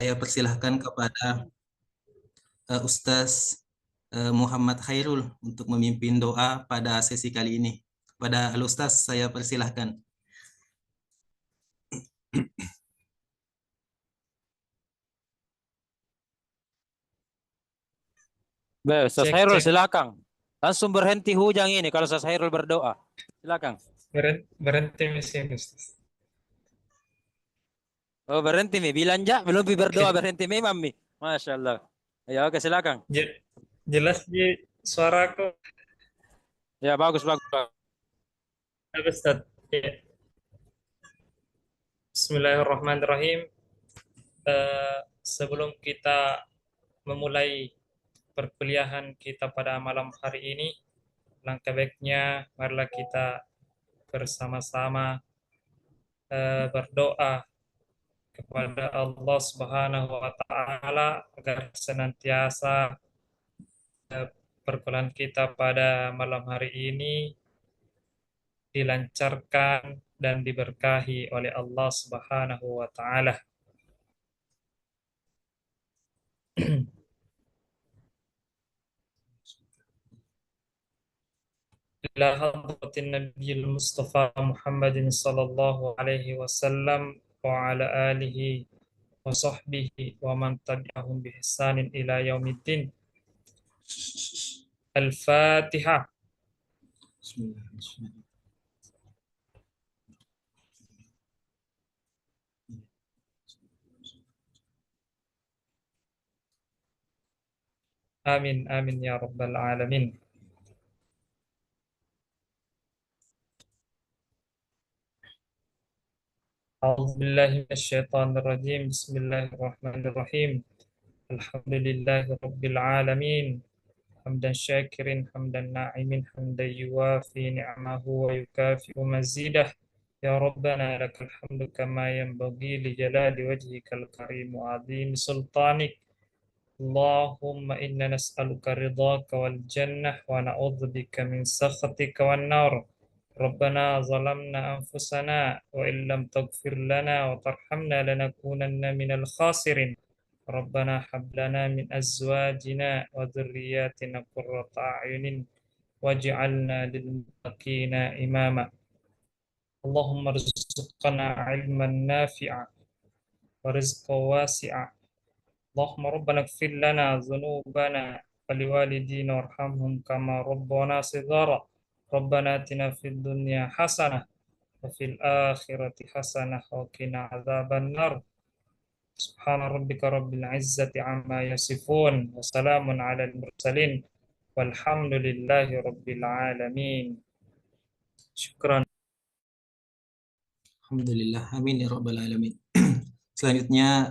Saya persilahkan kepada Ustaz Muhammad Khairul untuk memimpin doa pada sesi kali ini. Pada Al-Ustaz, saya persilahkan. Baik, Ustaz Cek, Hairul cek. silakan. Langsung berhenti hujan ini kalau Ustaz Hairul berdoa. Silakan. Berhenti mesin, Ustaz. Oh, berhenti mi. Bilanja belum berdoa Oke. berhenti memang mi. Masya Allah. Ya, oke silakan. Jelas di suaraku, Ya, bagus bagus. Ustaz. Ya. Bismillahirrahmanirrahim. Sebelum kita memulai perkuliahan kita pada malam hari ini, langkah baiknya marilah kita bersama-sama berdoa kepada Allah Subhanahu wa taala agar senantiasa perkuliahan kita pada malam hari ini dilancarkan dan diberkahi oleh Allah Subhanahu wa taala. إلى حضرة النبي المصطفى محمد صلى الله عليه وسلم وعلى آله وصحبه ومن تبعهم بإحسان إلى يوم الدين. الفاتحة. آمين آمين يا رب العالمين. أعوذ بالله من الشيطان الرجيم. بسم الله الرحمن الرحيم. الحمد لله رب العالمين، حمدا شاكرا حمدا ناعما حمدا يوافي نعمه ويكافئ مزيده. يا ربنا لك الحمد كما ينبغي لجلال وجهك الكريم وعظيم سلطانك. اللهم إنا نسألك رضاك والجنة ونعوذ بك من سخطك والنار. ربنا ظلمنا أنفسنا وإن لم تغفر لنا وترحمنا لنكونن من الخاسرين. ربنا هب لنا من أزواجنا وذرياتنا قرة أعين واجعلنا للمتقين إماما. اللهم ارزقنا علما نافعا ورزقا واسعا. اللهم ربنا اغفر لنا ذنوبنا ولوالدينا وارحمهم كما ربنا صغارا. ربنا آتنا في الدنيا حسنة وفي الآخرة حسنة وقنا عذاب النار. سبحان ربك رب العزة عما يصفون وسلام على المرسلين والحمد لله رب العالمين. شكرا. Alhamdulillah, amin ya rabbal alamin. Selanjutnya,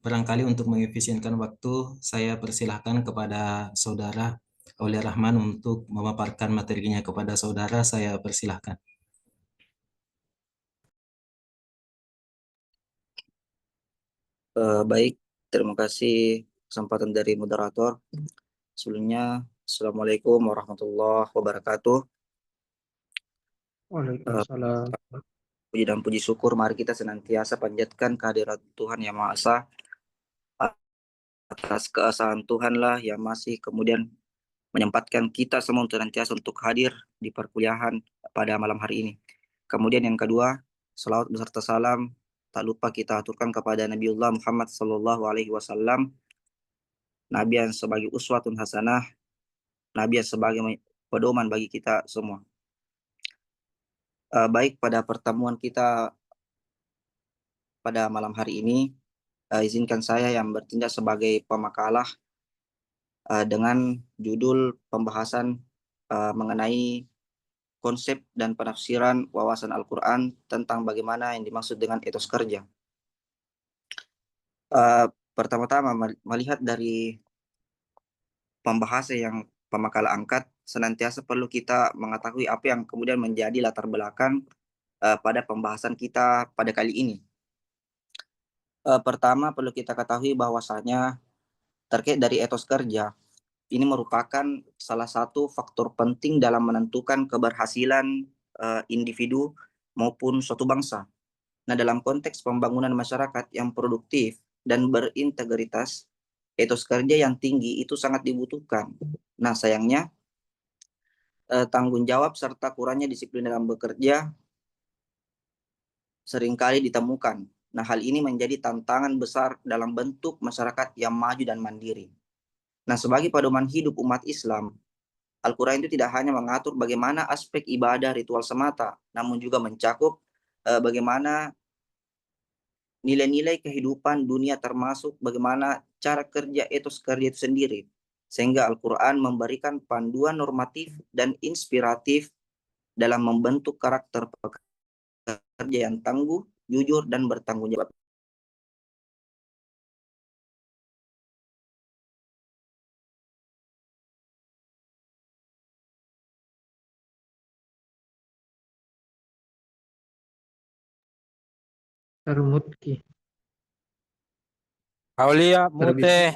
barangkali untuk mengefisienkan waktu, saya persilahkan kepada Saudara Aulia Rahman untuk memaparkan materinya kepada saudara. Saya persilahkan. Baik, terima kasih kesempatan dari moderator. Sebelumnya, Assalamualaikum warahmatullahi wabarakatuh. Waalaikumsalam. Puji dan puji syukur mari kita senantiasa panjatkan kehadirat Tuhan Yang Maha Esa. Atas keesaan Tuhan lah yang masih kemudian menyempatkan kita semua senantiasa untuk hadir di perkuliahan pada malam hari ini. Kemudian yang kedua, salawat beserta salam tak lupa kita aturkan kepada Nabiullah Muhammad sallallahu alaihi wasallam, Nabi yang sebagai uswatun hasanah, Nabi yang sebagai pedoman bagi kita semua. Baik, pada pertemuan kita pada malam hari ini, izinkan saya yang bertindak sebagai pemakalah dengan judul pembahasan mengenai konsep dan penafsiran wawasan Al-Quran tentang bagaimana yang dimaksud dengan etos kerja. Pertama-tama melihat dari pembahasan yang pemakalah angkat, senantiasa perlu kita mengetahui apa yang kemudian menjadi latar belakang pada pembahasan kita pada kali ini. Pertama perlu kita ketahui bahwasanya terkait dari etos kerja, ini merupakan salah satu faktor penting dalam menentukan keberhasilan individu maupun suatu bangsa. Nah, dalam konteks pembangunan masyarakat yang produktif dan berintegritas, etos kerja yang tinggi itu sangat dibutuhkan. Nah, sayangnya tanggung jawab serta kurangnya disiplin dalam bekerja seringkali ditemukan. Nah, hal ini menjadi tantangan besar dalam bentuk masyarakat yang maju dan mandiri. Nah, sebagai pedoman hidup umat Islam, Al-Quran itu tidak hanya mengatur bagaimana aspek ibadah ritual semata, namun juga mencakup bagaimana nilai-nilai kehidupan dunia termasuk bagaimana cara kerja etos kerja itu sendiri. Sehingga Al-Quran memberikan panduan normatif dan inspiratif dalam membentuk karakter pekerja yang tangguh, jujur, dan bertanggung jawab. Termutki. Aulia, mute.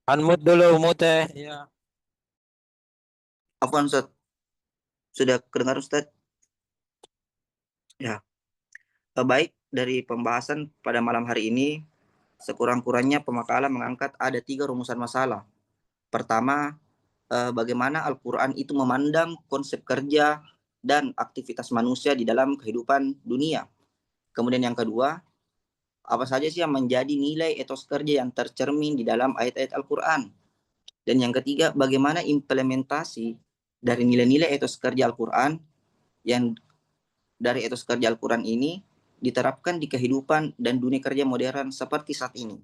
Unmute dulu, mute. Ya. Afwan Ustaz, sudah kedengar Ustaz? Ya. Baik, dari pembahasan pada malam hari ini, sekurang-kurangnya pemakalan mengangkat ada 3 rumusan masalah. Pertama, bagaimana Al-Quran itu memandang konsep kerja dan aktivitas manusia di dalam kehidupan dunia. Kemudian yang kedua, apa saja sih yang menjadi nilai etos kerja yang tercermin di dalam ayat-ayat Al-Quran. Dan yang ketiga, bagaimana implementasi dari nilai-nilai etos kerja Al-Quran yang dari etos kerja Al-Quran ini diterapkan di kehidupan dan dunia kerja modern seperti saat ini.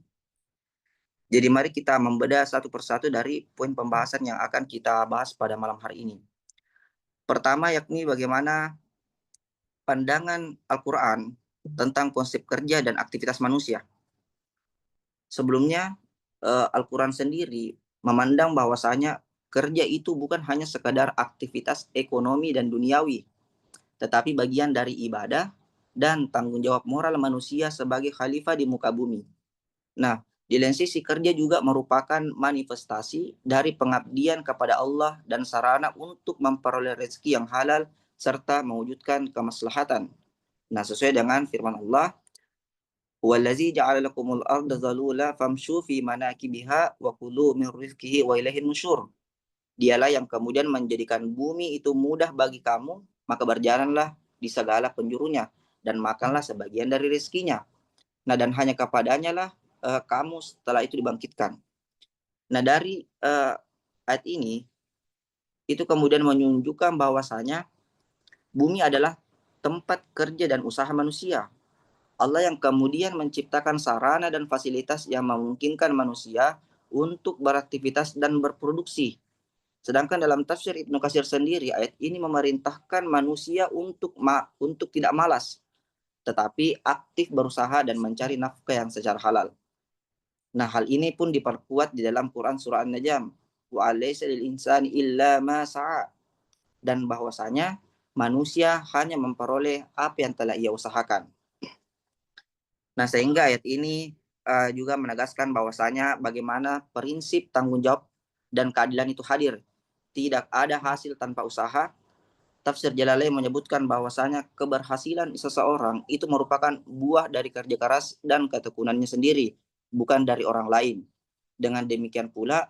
Jadi mari kita membedah satu persatu dari poin pembahasan yang akan kita bahas pada malam hari ini. Pertama yakni bagaimana pandangan Al-Quran tentang konsep kerja dan aktivitas manusia. Sebelumnya Al-Quran sendiri memandang bahwasanya kerja itu bukan hanya sekadar aktivitas ekonomi dan duniawi, tetapi bagian dari ibadah dan tanggung jawab moral manusia sebagai khalifah di muka bumi. Nah, di lain sisi kerja juga merupakan manifestasi dari pengabdian kepada Allah dan sarana untuk memperoleh rezeki yang halal serta mewujudkan kemaslahatan. Nah, sesuai dengan firman Allah, "Wallazi ja'ala lakumul arda zalula famshu fi manakibiha wa kulu min rizqihi wa ilaihin nusyur." Dialah yang kemudian menjadikan bumi itu mudah bagi kamu, maka berjalanlah di segala penjurunya dan makanlah sebagian dari rezekinya. Nah, dan hanya kepadanya lah kamu setelah itu dibangkitkan. Nah, dari ayat ini itu kemudian menunjukkan bahwasanya bumi adalah tempat kerja dan usaha manusia. Allah yang kemudian menciptakan sarana dan fasilitas yang memungkinkan manusia untuk beraktivitas dan berproduksi. Sedangkan dalam tafsir Ibnu Katsir sendiri, ayat ini memerintahkan manusia untuk tidak malas, tetapi aktif berusaha dan mencari nafkah yang secara halal. Nah, hal ini pun diperkuat di dalam Quran surah An-Najm, wa alaysa lil insani illa ma sa'a, dan bahwasanya manusia hanya memperoleh apa yang telah ia usahakan. Nah, sehingga ayat ini juga menegaskan bahwasanya bagaimana prinsip tanggung jawab dan keadilan itu hadir. Tidak ada hasil tanpa usaha. Tafsir Jalalain menyebutkan bahwasanya keberhasilan seseorang itu merupakan buah dari kerja keras dan ketekunannya sendiri, bukan dari orang lain. Dengan demikian pula,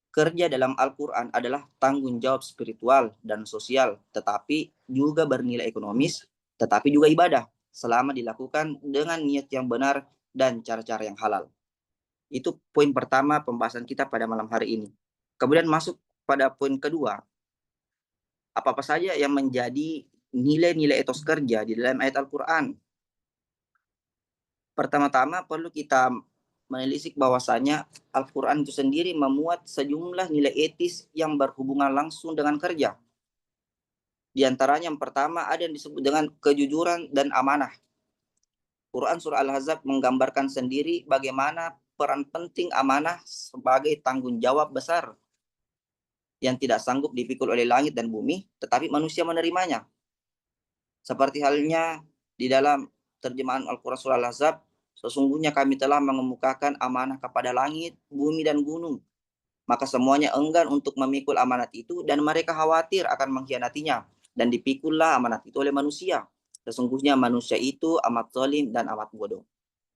kerja dalam Al-Quran adalah tanggung jawab spiritual dan sosial, tetapi juga bernilai ekonomis, tetapi juga ibadah, selama dilakukan dengan niat yang benar dan cara-cara yang halal. Itu poin pertama pembahasan kita pada malam hari ini. Kemudian masuk pada poin kedua, apa-apa saja yang menjadi nilai-nilai etos kerja di dalam ayat Al-Quran. Pertama-tama perlu kita menelisik bahwasanya Al-Quran itu sendiri memuat sejumlah nilai etis yang berhubungan langsung dengan kerja. Di antaranya yang pertama ada yang disebut dengan kejujuran dan amanah. Quran surah Al-Ahzab menggambarkan sendiri bagaimana peran penting amanah sebagai tanggung jawab besar yang tidak sanggup dipikul oleh langit dan bumi, tetapi manusia menerimanya. Seperti halnya di dalam terjemahan Al-Quran surah Al-Ahzab, sesungguhnya kami telah mengemukakan amanah kepada langit, bumi, dan gunung. Maka semuanya enggan untuk memikul amanat itu dan mereka khawatir akan mengkhianatinya. Dan dipikullah amanat itu oleh manusia. Sesungguhnya manusia itu amat zalim dan amat bodoh.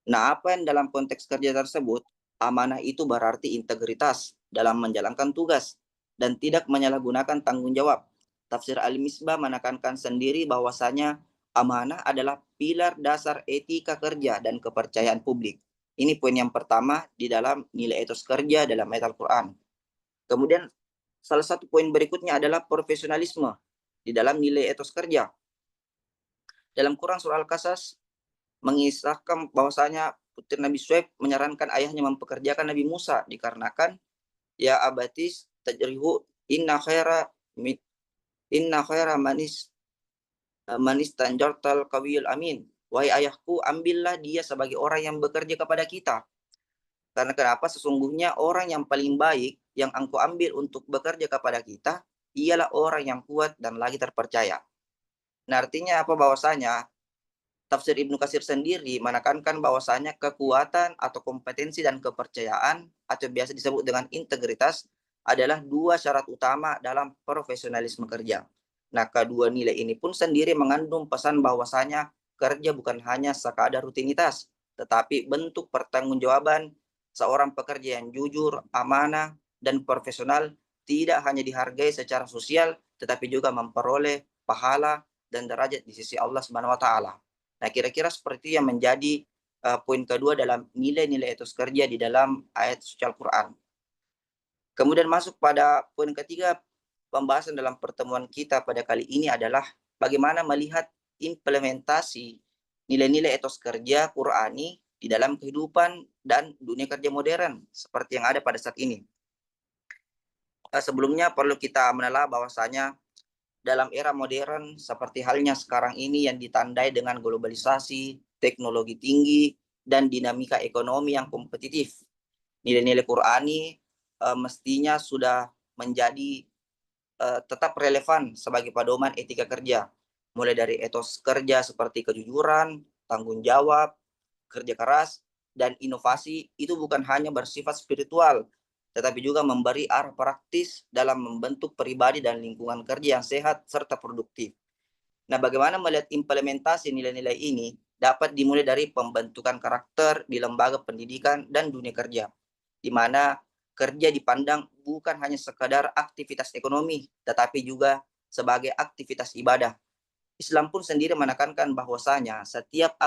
Nah, apa yang dalam konteks kerja tersebut? Amanah itu berarti integritas dalam menjalankan tugas dan tidak menyalahgunakan tanggung jawab. Tafsir Al-Misbah menekankan sendiri bahwasanya amanah adalah pilar dasar etika kerja dan kepercayaan publik. Ini poin yang pertama di dalam nilai etos kerja dalam ayat Al-Quran. Kemudian salah satu poin berikutnya adalah profesionalisme di dalam nilai etos kerja. Dalam Quran surah Al-Qasas mengisahkan bahwasanya putri Nabi Shu'aib menyarankan ayahnya mempekerjakan Nabi Musa dikarenakan ya abatis tajrihu inna khaira manis tanjartal kawiyul amin. Wahai ayahku, ambillah dia sebagai orang yang bekerja kepada kita. Karena kenapa? Sesungguhnya orang yang paling baik yang engkau ambil untuk bekerja kepada kita ialah orang yang kuat dan lagi terpercaya. Nah, artinya apa? Bahwasanya Tafsir Ibnu Katsir sendiri menekankan bahwasanya kekuatan atau kompetensi dan kepercayaan atau biasa disebut dengan integritas adalah dua syarat utama dalam profesionalisme kerja. Nah, kedua nilai ini pun sendiri mengandung pesan bahwasanya kerja bukan hanya sekadar rutinitas, tetapi bentuk pertanggungjawaban seorang pekerja yang jujur, amanah, dan profesional tidak hanya dihargai secara sosial, tetapi juga memperoleh pahala dan derajat di sisi Allah Subhanahu wa taala. Nah, kira-kira seperti yang menjadi poin kedua dalam nilai-nilai etos kerja di dalam ayat suci Al-Quran. Kemudian masuk pada poin ketiga, pembahasan dalam pertemuan kita pada kali ini adalah bagaimana melihat implementasi nilai-nilai etos kerja Qurani di dalam kehidupan dan dunia kerja modern seperti yang ada pada saat ini. Sebelumnya perlu kita menelaah bahwasanya dalam era modern seperti halnya sekarang ini yang ditandai dengan globalisasi, teknologi tinggi, dan dinamika ekonomi yang kompetitif. Nilai-nilai Qurani mestinya sudah menjadi tetap relevan sebagai pedoman etika kerja. Mulai dari etos kerja seperti kejujuran, tanggung jawab, kerja keras, dan inovasi itu bukan hanya bersifat spiritual, tetapi juga memberi arah praktis dalam membentuk pribadi dan lingkungan kerja yang sehat serta produktif. Nah, bagaimana melihat implementasi nilai-nilai ini dapat dimulai dari pembentukan karakter di lembaga pendidikan dan dunia kerja, di mana kerja dipandang bukan hanya sekadar aktivitas ekonomi, tetapi juga sebagai aktivitas ibadah. Islam pun sendiri menekankan bahwasanya setiap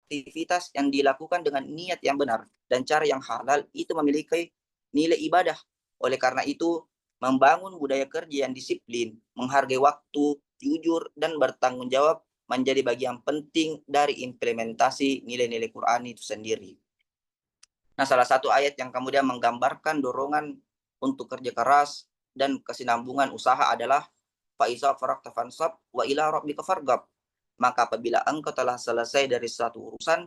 aktivitas yang dilakukan dengan niat yang benar dan cara yang halal itu memiliki nilai ibadah. Oleh karena itu, membangun budaya kerja yang disiplin, menghargai waktu, jujur, dan bertanggung jawab menjadi bagian penting dari implementasi nilai-nilai Quran itu sendiri. Nah, salah satu ayat yang kemudian menggambarkan dorongan untuk kerja keras dan kesinambungan usaha adalah Faiza farakta fansab wa ila rabbika fargab. Maka apabila engkau telah selesai dari satu urusan,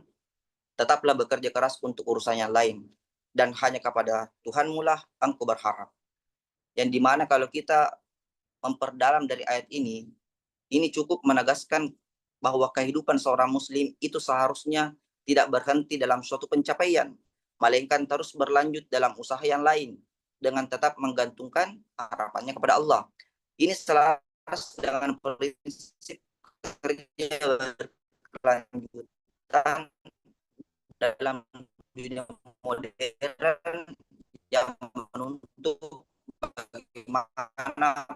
tetaplah bekerja keras untuk urusan yang lain. Dan hanya kepada Tuhanmu lah engkau berharap. Yang dimana kalau kita memperdalam dari ayat ini cukup menegaskan bahwa kehidupan seorang muslim itu seharusnya tidak berhenti dalam suatu pencapaian, melainkan terus berlanjut dalam usaha yang lain, dengan tetap menggantungkan harapannya kepada Allah. Ini selaras dengan prinsip kerja berkelanjutan dalam dunia modern yang menuntut bagaimana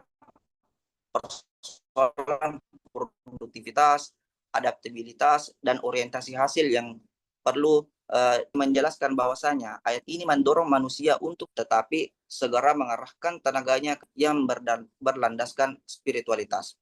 persoalan produktivitas, adaptabilitas, dan orientasi hasil yang perlu menjelaskan bahwasanya ayat ini mendorong manusia untuk tetapi segera mengarahkan tenaganya yang berlandaskan spiritualitas.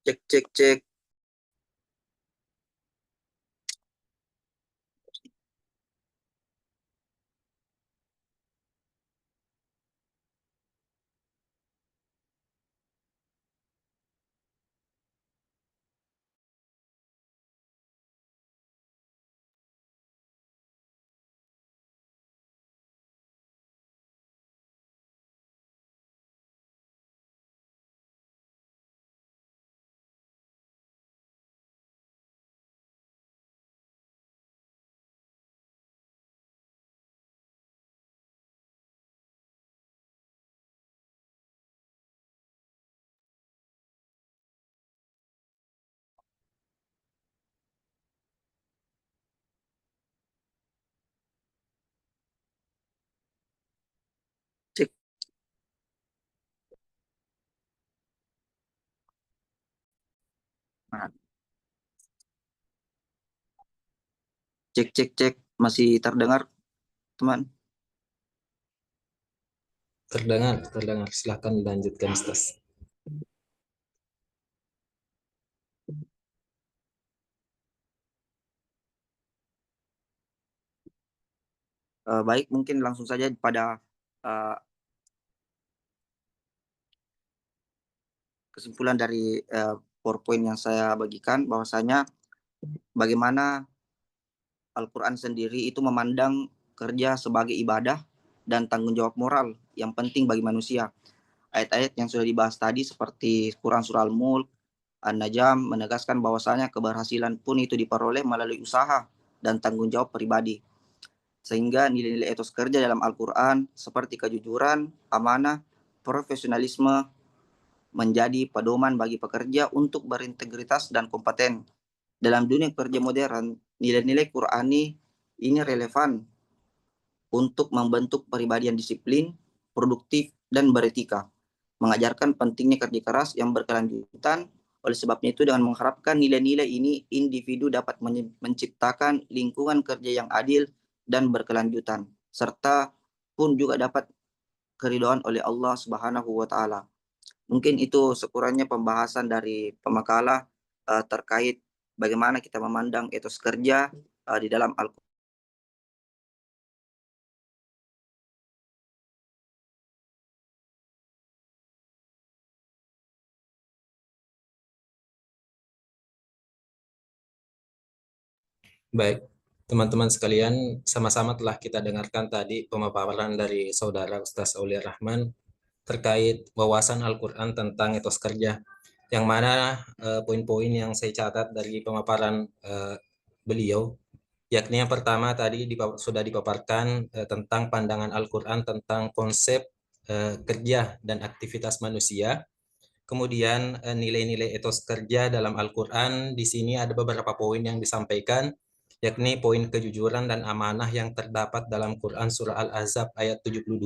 Cek cek cek. Nah, cek cek cek, masih terdengar teman? Terdengar, terdengar. Silahkan lanjutkan, Ustaz. Baik, mungkin langsung saja pada eh, kesimpulan dari PowerPoint yang saya bagikan, bahwasanya bagaimana Al-Quran sendiri itu memandang kerja sebagai ibadah dan tanggung jawab moral yang penting bagi manusia. Ayat-ayat yang sudah dibahas tadi seperti Quran Surah Al-Mulk, An-Najm menegaskan bahwasanya keberhasilan pun itu diperoleh melalui usaha dan tanggung jawab pribadi. Sehingga nilai-nilai etos kerja dalam Al-Quran seperti kejujuran, amanah, profesionalisme menjadi pedoman bagi pekerja untuk berintegritas dan kompeten. Dalam dunia kerja modern, nilai-nilai Qurani ini relevan untuk membentuk pribadi yang disiplin, produktif, dan beretika. Mengajarkan pentingnya kerja keras yang berkelanjutan. Oleh sebabnya itu, dengan mengharapkan nilai-nilai ini, individu dapat menciptakan lingkungan kerja yang adil dan berkelanjutan, serta pun juga dapat keridhaan oleh Allah Subhanahu wa taala. Mungkin itu sekurangnya pembahasan dari pemakalah terkait bagaimana kita memandang etos kerja di dalam Al-Quran. Baik, teman-teman sekalian, sama-sama telah kita dengarkan tadi pemaparan dari Saudara Ustaz Aulia Rahman terkait wawasan Al-Quran tentang etos kerja, yang mana poin-poin yang saya catat dari pemaparan beliau, yakni yang pertama tadi sudah dipaparkan tentang pandangan Al-Quran tentang konsep kerja dan aktivitas manusia. Kemudian nilai-nilai etos kerja dalam Al-Quran, di sini ada beberapa poin yang disampaikan, yakni poin kejujuran dan amanah yang terdapat dalam Quran Surah Al-Ahzab ayat 72,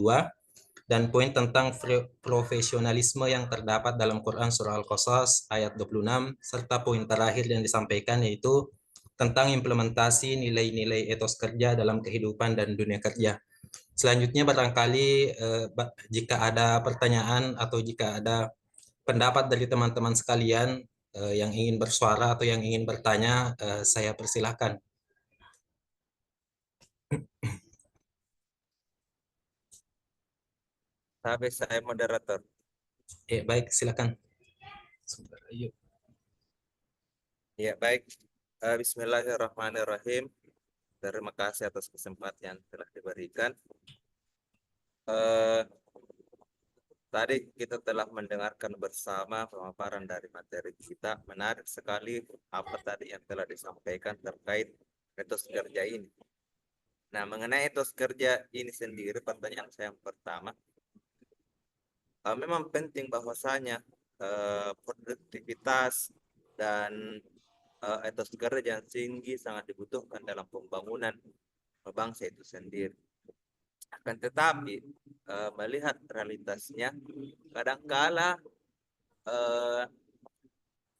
dan poin tentang profesionalisme yang terdapat dalam Quran Surah Al-Qasas ayat 26, serta poin terakhir yang disampaikan yaitu tentang implementasi nilai-nilai etos kerja dalam kehidupan dan dunia kerja. Selanjutnya barangkali jika ada pertanyaan atau jika ada pendapat dari teman-teman sekalian yang ingin bersuara atau yang ingin bertanya, saya persilahkan. Tapi saya moderator. Baik, silakan. Ya, baik. Bismillahirrahmanirrahim. Terima kasih atas kesempatan yang telah diberikan. Tadi kita telah mendengarkan bersama pemaparan dari materi kita. Menarik sekali apa tadi yang telah disampaikan terkait etos kerja ini. Nah, mengenai etos kerja ini sendiri, pertanyaan saya yang pertama, memang penting bahwasanya produktivitas dan etos kerja yang tinggi sangat dibutuhkan dalam pembangunan bangsa itu sendiri. Akan tetapi melihat realitasnya, kadangkala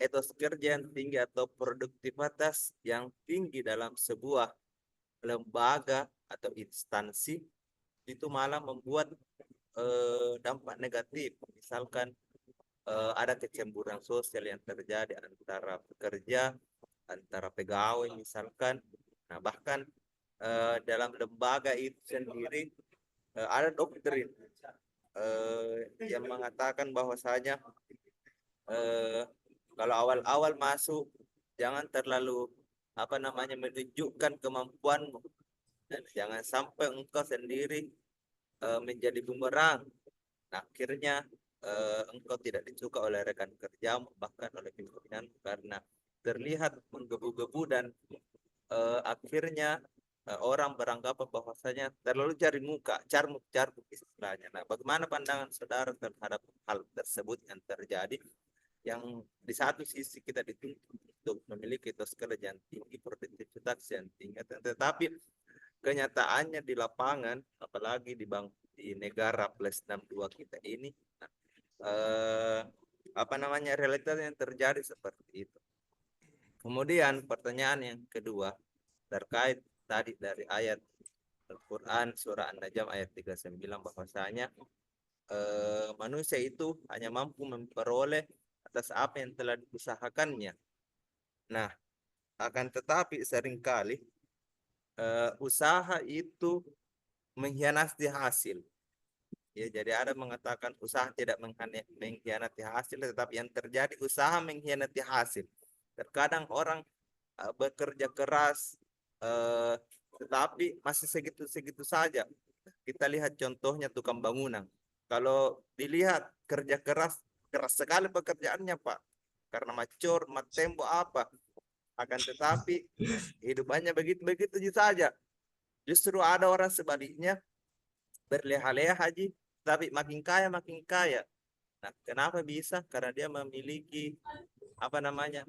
etos kerja yang tinggi atau produktivitas yang tinggi dalam sebuah lembaga atau instansi itu malah membuat dampak negatif. Misalkan ada kecemburuan sosial yang terjadi antara pekerja, antara pegawai misalkan. Nah, bahkan dalam lembaga itu sendiri ada doktrin yang mengatakan bahwasanya kalau awal-awal masuk jangan terlalu menunjukkan kemampuanmu, dan jangan sampai engkau sendiri menjadi bumerang. Nah, akhirnya engkau tidak disuka oleh rekan kerjamu, bahkan oleh pimpinan, karena terlihat menggebu-gebu dan akhirnya orang beranggapan bahwasanya terlalu cari muka, carmuk istilahnya. Nah, bagaimana pandangan saudara terhadap hal tersebut yang terjadi, yang di satu sisi kita dituntut untuk memiliki etos kerja yang tinggi, produktivitas yang tinggi, tetapi kenyataannya di lapangan, apalagi di negara plus 62 kita ini, realitas yang terjadi seperti itu. Kemudian pertanyaan yang kedua terkait tadi dari ayat Al-Quran surah An-Najm ayat 39 bahwasanya manusia itu hanya mampu memperoleh atas apa yang telah diusahakannya. Nah, akan tetapi seringkali usaha itu mengkhianati hasil. Ya, jadi ada mengatakan usaha tidak mengkhianati hasil, tetapi yang terjadi usaha mengkhianati hasil. Terkadang orang bekerja keras, tetapi masih segitu-segitu saja. Kita lihat contohnya tukang bangunan. Kalau dilihat kerja keras sekali pekerjaannya, Pak. Karena macur, tembok apa. Akan tetapi hidupannya begitu-begitu saja. Justru ada orang sebaliknya berleha-leha haji, tapi makin kaya makin kaya. Nah, kenapa bisa? Karena dia memiliki apa namanya?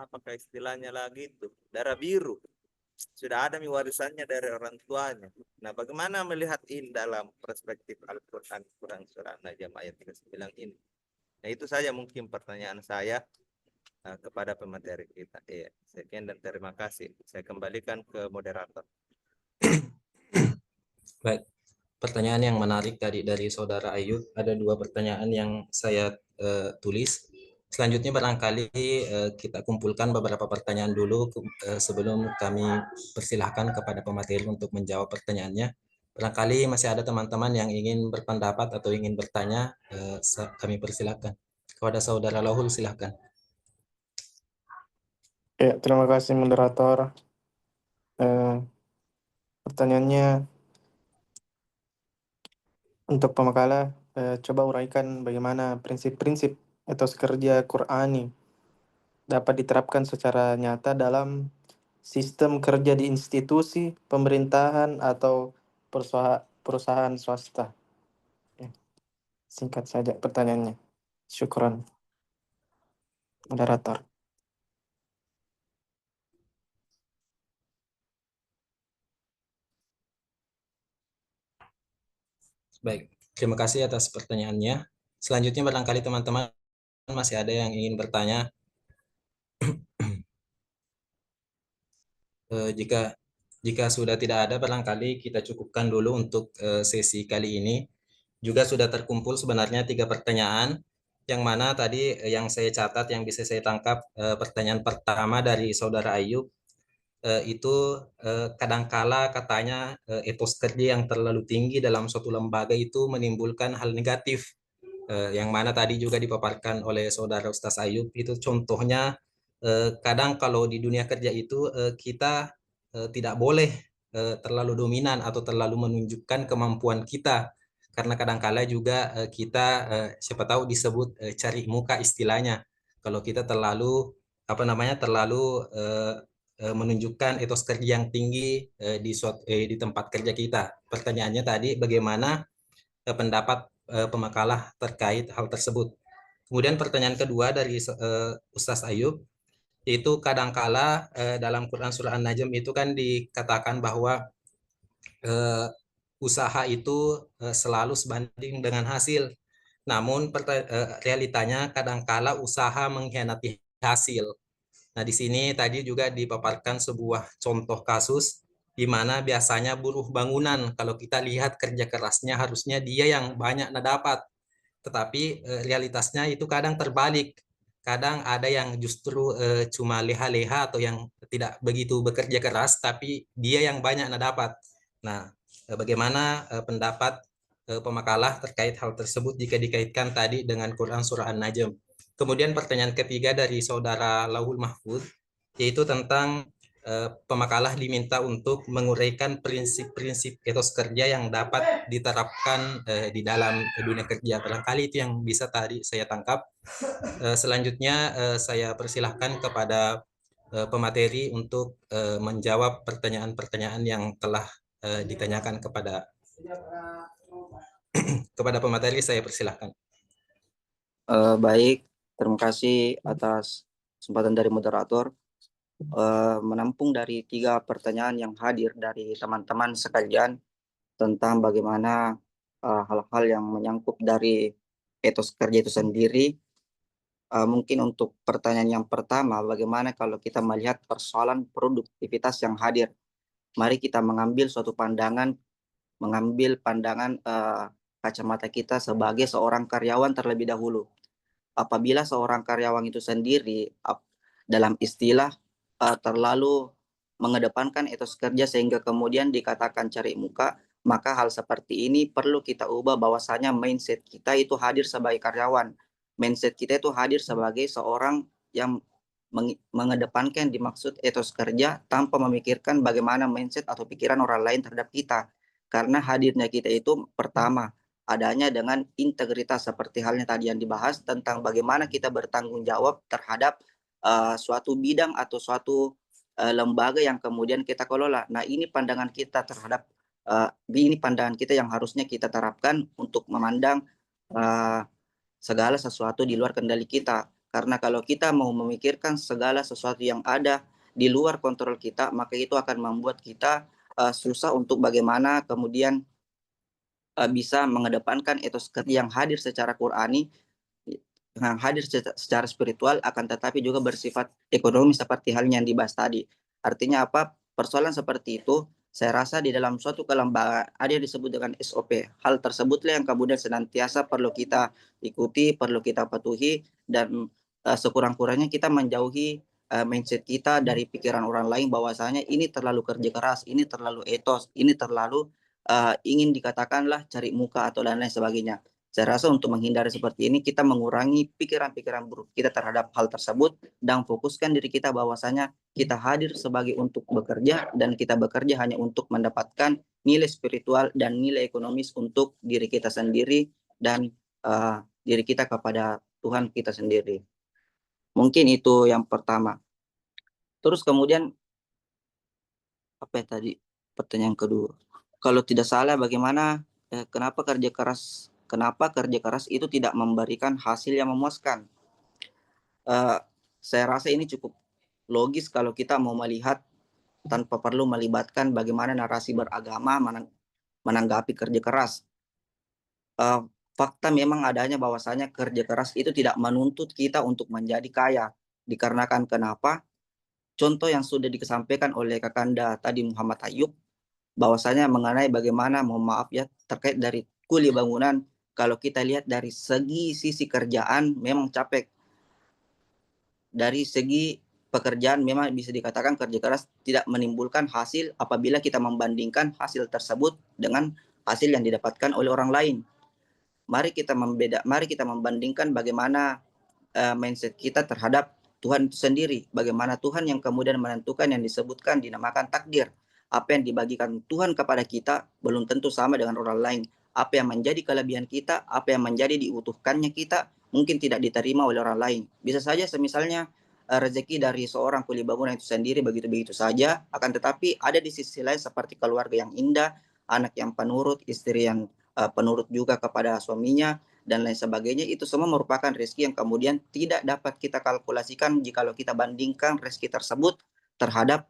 Apakah istilahnya lagi itu? Darah biru. Sudah ada warisannya dari orang tuanya. Nah, bagaimana melihat ini dalam perspektif Al-Quran surah An-Najm ayat 39 ini? Nah, itu saja mungkin pertanyaan saya kepada pemateri kita. Iya, sekian dan terima kasih. Saya kembalikan ke moderator. Baik, pertanyaan yang menarik tadi dari Saudara Ayub. Ada dua pertanyaan yang saya tulis. Selanjutnya barangkali kita kumpulkan beberapa pertanyaan dulu sebelum kami persilahkan kepada pemateri untuk menjawab pertanyaannya. Barangkali masih ada teman-teman yang ingin berpendapat atau ingin bertanya, kami persilahkan. Kepada Saudara Lauhul, silahkan. Ya, terima kasih moderator. Pertanyaannya untuk pemakalah, coba uraikan bagaimana prinsip-prinsip etos kerja Qur'ani dapat diterapkan secara nyata dalam sistem kerja di institusi, pemerintahan, atau perusahaan swasta. Ya, singkat saja pertanyaannya. Syukran, moderator. Baik, terima kasih atas pertanyaannya. Selanjutnya barangkali teman-teman masih ada yang ingin bertanya. Jika sudah tidak ada, barangkali kita cukupkan dulu untuk sesi kali ini. Juga sudah terkumpul sebenarnya 3 pertanyaan, yang mana tadi yang saya catat, yang bisa saya tangkap, pertanyaan pertama dari Saudara Ayub, itu kadangkala katanya etos kerja yang terlalu tinggi dalam suatu lembaga itu menimbulkan hal negatif, yang mana tadi juga dipaparkan oleh Saudara Ustaz Ayub. Itu contohnya kadang kalau di dunia kerja itu kita tidak boleh terlalu dominan atau terlalu menunjukkan kemampuan kita, karena kadangkala juga kita siapa tahu disebut cari muka istilahnya, kalau kita terlalu menunjukkan etos kerja yang tinggi di tempat kerja kita. Pertanyaannya tadi bagaimana pendapat pemakalah terkait hal tersebut. Kemudian pertanyaan kedua dari Ustaz Ayub, itu kadangkala dalam Quran surah An-Najm itu kan dikatakan bahwa usaha itu selalu sebanding dengan hasil. Namun realitanya kadangkala usaha mengkhianati hasil. Nah, di sini tadi juga dipaparkan sebuah contoh kasus di mana biasanya buruh bangunan, kalau kita lihat kerja kerasnya harusnya dia yang banyak dapat, tetapi realitasnya itu kadang terbalik. Kadang ada yang justru cuma leha-leha atau yang tidak begitu bekerja keras, tapi dia yang banyak dapat. Nah, bagaimana pendapat pemakalah terkait hal tersebut jika dikaitkan tadi dengan Quran surah An-Najm? Kemudian pertanyaan ketiga dari Saudara Lauhul Mahfuz, yaitu tentang pemakalah diminta untuk menguraikan prinsip-prinsip etos kerja yang dapat diterapkan di dalam dunia kerja. Barangkali itu yang bisa tadi saya tangkap. Selanjutnya saya persilahkan kepada pemateri untuk menjawab pertanyaan-pertanyaan yang telah ditanyakan kepada pemateri. Saya persilahkan. Baik, terima kasih atas kesempatan dari moderator. Menampung dari 3 pertanyaan yang hadir dari teman-teman sekalian tentang bagaimana hal-hal yang menyangkut dari etos kerja itu sendiri. Mungkin untuk pertanyaan yang pertama, bagaimana kalau kita melihat persoalan produktivitas yang hadir? Mari kita mengambil pandangan kacamata kita sebagai seorang karyawan terlebih dahulu. Apabila seorang karyawan itu sendiri dalam istilah terlalu mengedepankan etos kerja sehingga kemudian dikatakan cari muka, maka hal seperti ini perlu kita ubah, bahwasanya mindset kita itu hadir sebagai karyawan. Mindset kita itu hadir sebagai seorang yang mengedepankan dimaksud etos kerja tanpa memikirkan bagaimana mindset atau pikiran orang lain terhadap kita. Karena hadirnya kita itu pertama adanya dengan integritas, seperti halnya tadi yang dibahas tentang bagaimana kita bertanggung jawab terhadap suatu bidang atau suatu lembaga yang kemudian kita kelola. Nah, ini pandangan kita terhadap ini pandangan kita yang harusnya kita terapkan untuk memandang segala sesuatu di luar kendali kita. Karena kalau kita mau memikirkan segala sesuatu yang ada di luar kontrol kita, maka itu akan membuat kita susah untuk bagaimana kemudian bisa mengedepankan etos kerja yang hadir secara Qur'ani, yang hadir secara spiritual, akan tetapi juga bersifat ekonomi seperti halnya yang dibahas tadi. Artinya apa? Persoalan seperti itu saya rasa di dalam suatu kelembagaan ada yang disebut dengan SOP. Hal tersebutlah yang kemudian senantiasa perlu kita ikuti, perlu kita patuhi, dan sekurang-kurangnya kita menjauhi mindset kita dari pikiran orang lain bahwasanya ini terlalu kerja keras, ini terlalu etos, ini terlalu ingin dikatakanlah cari muka atau dan lain sebagainya. Saya rasa untuk menghindari seperti ini, kita mengurangi pikiran-pikiran buruk kita terhadap hal tersebut dan fokuskan diri kita bahwasanya kita hadir sebagai untuk bekerja, dan kita bekerja hanya untuk mendapatkan nilai spiritual dan nilai ekonomis untuk diri kita sendiri dan diri kita kepada Tuhan kita sendiri. Mungkin itu yang pertama. Terus kemudian apa ya tadi pertanyaan kedua? Kalau tidak salah, bagaimana kenapa kerja keras itu tidak memberikan hasil yang memuaskan? Saya rasa ini cukup logis kalau kita mau melihat tanpa perlu melibatkan bagaimana narasi beragama menanggapi kerja keras. Fakta memang adanya bahwasanya kerja keras itu tidak menuntut kita untuk menjadi kaya. Dikarenakan kenapa? Contoh yang sudah disampaikan oleh Kakanda tadi Muhammad Ayub, bahwasanya mengenai bagaimana, mohon maaf ya, terkait dari kuli bangunan, kalau kita lihat dari sisi kerjaan memang capek. Dari segi pekerjaan memang bisa dikatakan kerja keras tidak menimbulkan hasil apabila kita membandingkan hasil tersebut dengan hasil yang didapatkan oleh orang lain. Mari kita membandingkan bagaimana mindset kita terhadap Tuhan itu sendiri. Bagaimana Tuhan yang kemudian menentukan yang disebutkan dinamakan takdir. Apa yang dibagikan Tuhan kepada kita belum tentu sama dengan orang lain. Apa yang menjadi kelebihan kita, apa yang menjadi diutuhkannya kita, mungkin tidak diterima oleh orang lain. Bisa saja semisalnya rezeki dari seorang kuli bangunan itu sendiri begitu-begitu saja, akan tetapi ada di sisi lain seperti keluarga yang indah, anak yang penurut, istri yang penurut juga kepada suaminya, dan lain sebagainya. Itu semua merupakan rezeki yang kemudian tidak dapat kita kalkulasikan jikalau kita bandingkan rezeki tersebut terhadap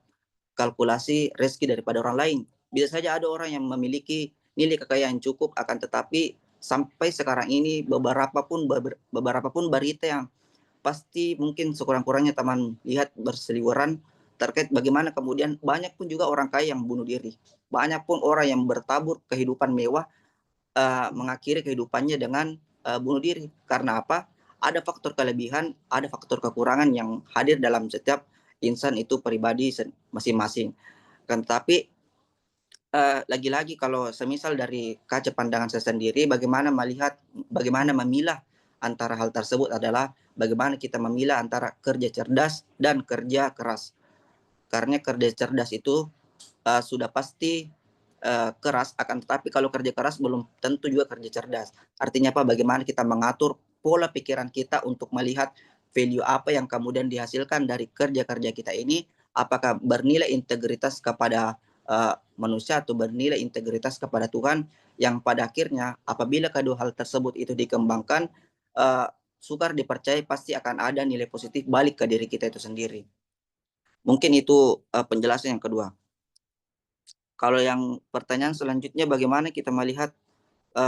kalkulasi rezeki daripada orang lain. Bisa saja ada orang yang memiliki nilai kekayaan cukup, akan tetapi sampai sekarang ini beberapa pun berita yang pasti mungkin sekurang-kurangnya teman lihat berseliweran terkait bagaimana kemudian banyak pun juga orang kaya yang bunuh diri. Banyak pun orang yang bertabur kehidupan mewah mengakhiri kehidupannya dengan bunuh diri. Karena apa? Ada faktor kelebihan, ada faktor kekurangan yang hadir dalam setiap insan itu pribadi masing-masing. Kan tapi lagi-lagi kalau semisal dari kaca pandangan saya sendiri, bagaimana memilah antara hal tersebut adalah bagaimana kita memilah antara kerja cerdas dan kerja keras. Karena kerja cerdas itu sudah pasti keras, akan tetapi kalau kerja keras belum tentu juga kerja cerdas. Artinya apa? Bagaimana kita mengatur pola pikiran kita untuk melihat value apa yang kemudian dihasilkan dari kerja-kerja kita ini, apakah bernilai integritas kepada manusia atau bernilai integritas kepada Tuhan, yang pada akhirnya apabila kedua hal tersebut itu dikembangkan, sukar dipercaya pasti akan ada nilai positif balik ke diri kita itu sendiri. Mungkin itu penjelasan yang kedua. Kalau yang pertanyaan selanjutnya, bagaimana kita melihat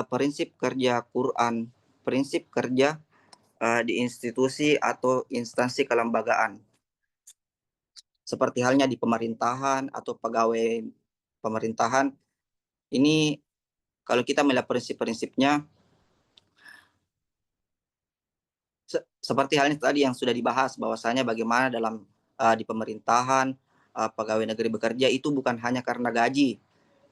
prinsip kerja Quran, prinsip kerja di institusi atau instansi kelembagaan, seperti halnya di pemerintahan atau pegawai pemerintahan. Ini kalau kita melihat prinsip-prinsipnya, seperti halnya tadi yang sudah dibahas, bahwasanya bagaimana dalam di pemerintahan pegawai negeri bekerja itu bukan hanya karena gaji,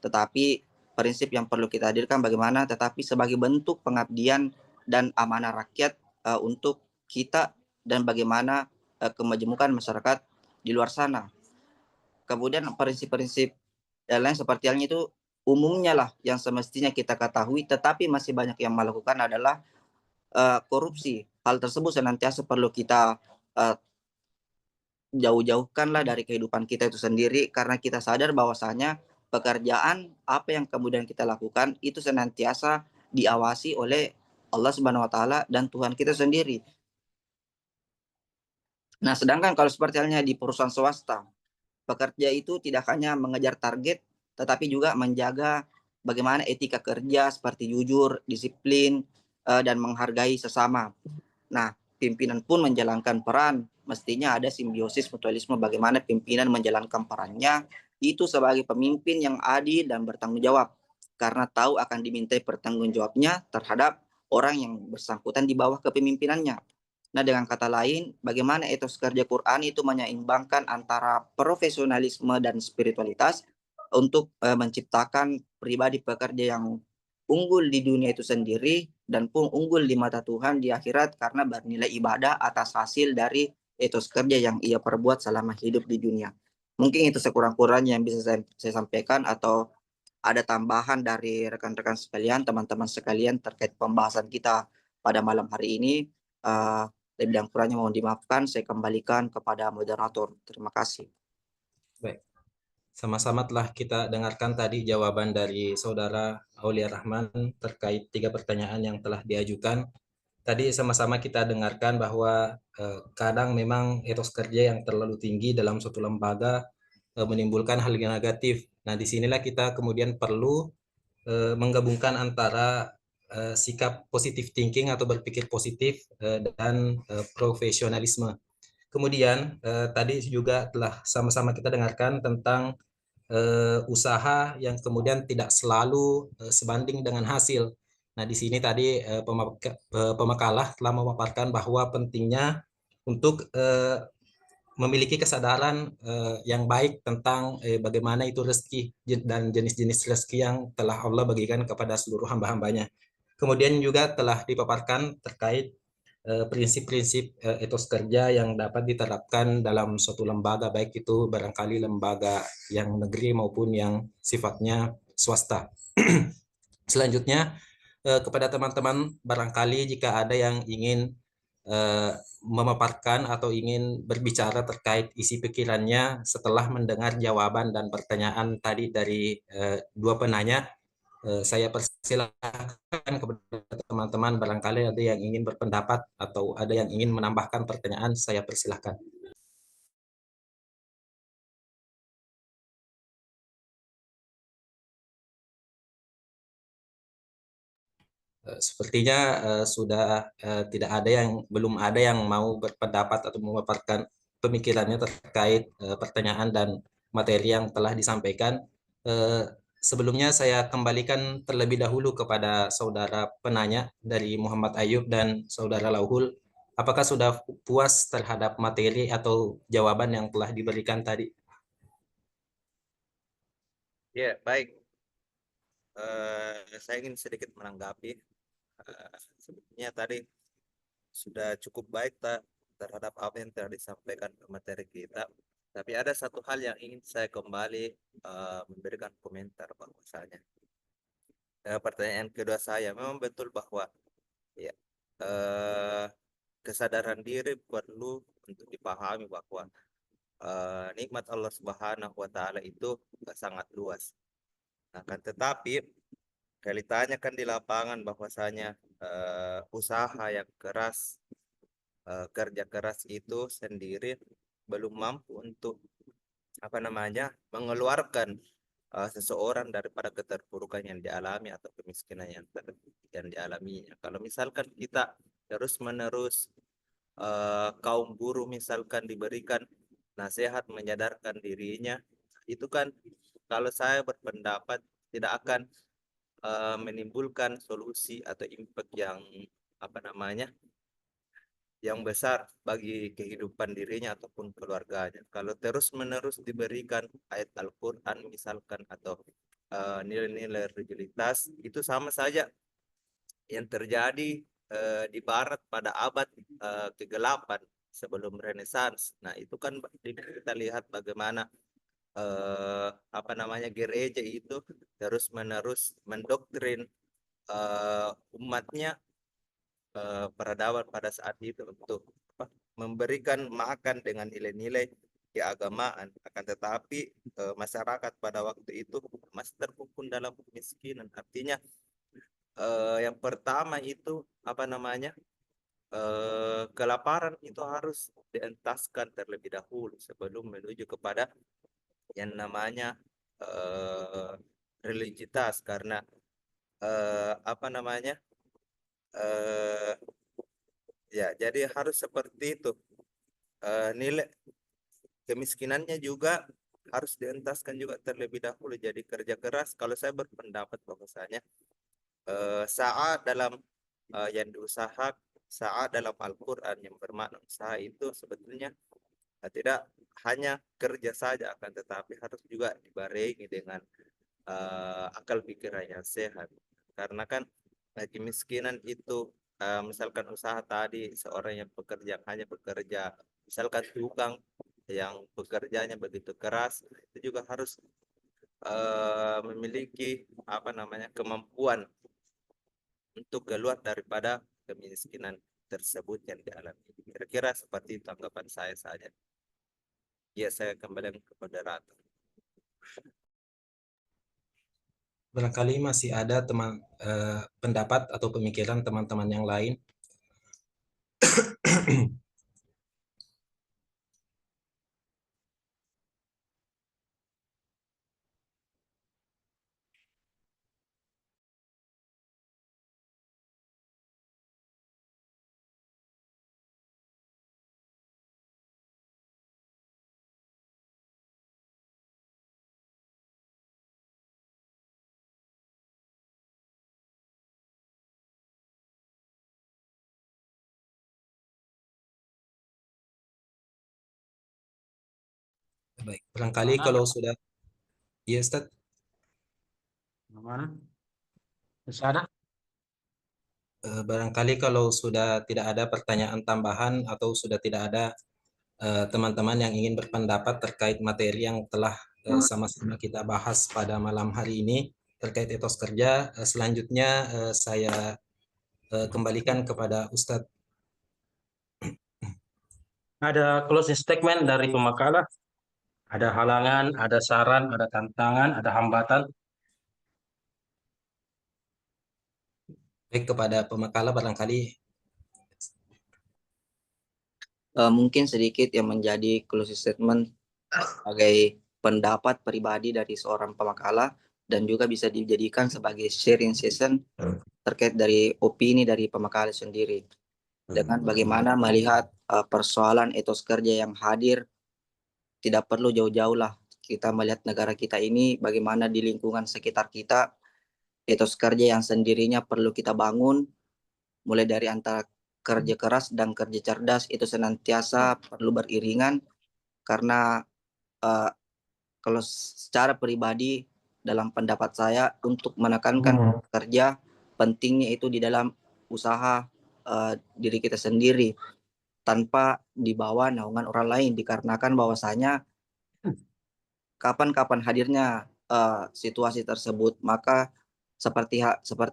tetapi prinsip yang perlu kita hadirkan bagaimana tetapi sebagai bentuk pengabdian dan amanah rakyat untuk kita, dan bagaimana kemajemukan masyarakat di luar sana. Kemudian prinsip-prinsip lain seperti halnya itu umumnya lah yang semestinya kita ketahui, tetapi masih banyak yang melakukan adalah korupsi. Hal tersebut senantiasa perlu kita jauh-jauhkanlah dari kehidupan kita itu sendiri, karena kita sadar bahwasanya pekerjaan apa yang kemudian kita lakukan itu senantiasa diawasi oleh Allah Subhanahu wa taala dan Tuhan kita sendiri. Nah, sedangkan kalau seperti halnya di perusahaan swasta, pekerja itu tidak hanya mengejar target, tetapi juga menjaga bagaimana etika kerja seperti jujur, disiplin, dan menghargai sesama. Nah, pimpinan pun menjalankan peran. Mestinya ada simbiosis mutualisme bagaimana pimpinan menjalankan perannya itu sebagai pemimpin yang adil dan bertanggung jawab. Karena tahu akan dimintai pertanggungjawabnya terhadap orang yang bersangkutan di bawah kepemimpinannya. Nah, dengan kata lain, bagaimana etos kerja Quran itu menyeimbangkan antara profesionalisme dan spiritualitas untuk menciptakan pribadi pekerja yang unggul di dunia itu sendiri dan pun unggul di mata Tuhan di akhirat, karena bernilai ibadah atas hasil dari etos kerja yang ia perbuat selama hidup di dunia. Mungkin itu sekurang-kurangnya yang bisa saya sampaikan, atau ada tambahan dari rekan-rekan sekalian, teman-teman sekalian terkait pembahasan kita pada malam hari ini. Lebih dan kurangnya mohon dimaafkan, saya kembalikan kepada moderator. Terima kasih. Baik. Sama-sama telah kita dengarkan tadi jawaban dari Saudara Aulia Rahman terkait 3 pertanyaan yang telah diajukan. Tadi sama-sama kita dengarkan bahwa kadang memang etos kerja yang terlalu tinggi dalam suatu lembaga menimbulkan hal yang negatif. Nah, disinilah kita kemudian perlu menggabungkan antara sikap positive thinking atau berpikir positif dan profesionalisme. Kemudian tadi juga telah sama-sama kita dengarkan tentang usaha yang kemudian tidak selalu sebanding dengan hasil. Nah, di sini tadi pemakalah telah memaparkan bahwa pentingnya untuk memiliki kesadaran yang baik tentang bagaimana itu rezeki dan jenis-jenis rezeki yang telah Allah bagikan kepada seluruh hamba-hambanya. Kemudian juga telah dipaparkan terkait prinsip-prinsip etos kerja yang dapat diterapkan dalam suatu lembaga, baik itu barangkali lembaga yang negeri maupun yang sifatnya swasta. Selanjutnya, kepada teman-teman barangkali jika ada yang ingin memaparkan atau ingin berbicara terkait isi pikirannya setelah mendengar jawaban dan pertanyaan tadi dari 2 penanya, saya persilahkan kepada teman-teman barangkali ada yang ingin berpendapat atau ada yang ingin menambahkan pertanyaan, saya persilahkan. Sepertinya sudah tidak ada yang belum ada yang mau berpendapat atau memaparkan pemikirannya terkait pertanyaan dan materi yang telah disampaikan. Sebelumnya saya kembalikan terlebih dahulu kepada saudara penanya dari Muhammad Ayub dan saudara Lauhul. Apakah sudah puas terhadap materi atau jawaban yang telah diberikan tadi? Ya, baik. Saya ingin sedikit menanggapi. Sebetulnya tadi sudah cukup baik terhadap apa yang telah disampaikan materi kita. Tapi ada satu hal yang ingin saya kembali memberikan komentar bahwasanya pertanyaan kedua saya memang betul bahwa ya kesadaran diri perlu untuk dipahami bahwa nikmat Allah Subhanahu wa taala itu sangat luas. Nah, kan tetapi realitanya kan di lapangan bahwasanya usaha yang keras, kerja keras itu sendiri belum mampu untuk mengeluarkan seseorang daripada keterpurukan yang dialami atau kemiskinan yang dialaminya. Kalau misalkan kita terus-menerus kaum buruh misalkan diberikan nasihat menyadarkan dirinya, itu kan kalau saya berpendapat tidak akan menimbulkan solusi atau impact yang yang besar bagi kehidupan dirinya ataupun keluarganya. Kalau terus-menerus diberikan ayat Al-Quran misalkan atau nilai-nilai religiusitas, itu sama saja yang terjadi di Barat pada abad ke-8 sebelum Renaissance. Nah, itu kan kita lihat bagaimana gereja itu terus-menerus mendoktrin umatnya, peradaban pada saat itu untuk memberikan makan dengan nilai-nilai keagamaan. Akan tetapi masyarakat pada waktu itu masih terkungkung dalam kemiskinan. Artinya yang pertama itu kelaparan itu harus dientaskan terlebih dahulu sebelum menuju kepada yang namanya religiusitas, karena ya jadi harus seperti itu. Nilai kemiskinannya juga harus dientaskan juga terlebih dahulu. Jadi kerja keras, kalau saya berpendapat bahwasanya saat dalam yang diusahakan, saat dalam Al-Quran yang bermakna usaha itu sebetulnya tidak hanya kerja saja, akan tetapi harus juga dibarengi dengan akal pikiran yang sehat. Karena kan kemiskinan itu misalkan usaha tadi, seorang yang bekerja hanya bekerja, misalkan tukang yang bekerjanya begitu keras, itu juga harus memiliki kemampuan untuk keluar daripada kemiskinan tersebut yang dialami. Kira-kira seperti itu tanggapan saya saja. Ya, saya kembali kepada Ratu. Barangkali masih ada pendapat atau pemikiran teman-teman yang lain. Baik, barangkali Mana? kalau sudah, ya Ustaz, Mana? Di sana? barangkali kalau sudah tidak ada pertanyaan tambahan atau sudah tidak ada teman-teman yang ingin berpendapat terkait materi yang telah sama-sama kita bahas pada malam hari ini terkait etos kerja, selanjutnya saya kembalikan kepada Ustadz. Ada closing statement dari pemakalah. Ada halangan, ada saran, ada tantangan, ada hambatan. Baik, kepada pemakalah barangkali Mungkin sedikit yang menjadi closing statement sebagai pendapat pribadi dari seorang pemakalah dan juga bisa dijadikan sebagai sharing session terkait dari opini dari pemakalah sendiri dengan bagaimana melihat persoalan etos kerja yang hadir. Tidak perlu jauh-jauh lah kita melihat negara kita ini, bagaimana di lingkungan sekitar kita etos kerja yang sendirinya perlu kita bangun, mulai dari antara kerja keras dan kerja cerdas itu senantiasa perlu beriringan. Karena kalau secara pribadi dalam pendapat saya, untuk menekankan kerja pentingnya itu di dalam usaha diri kita sendiri tanpa dibawa naungan orang lain, dikarenakan bahwasanya kapan-kapan hadirnya situasi tersebut, maka seperti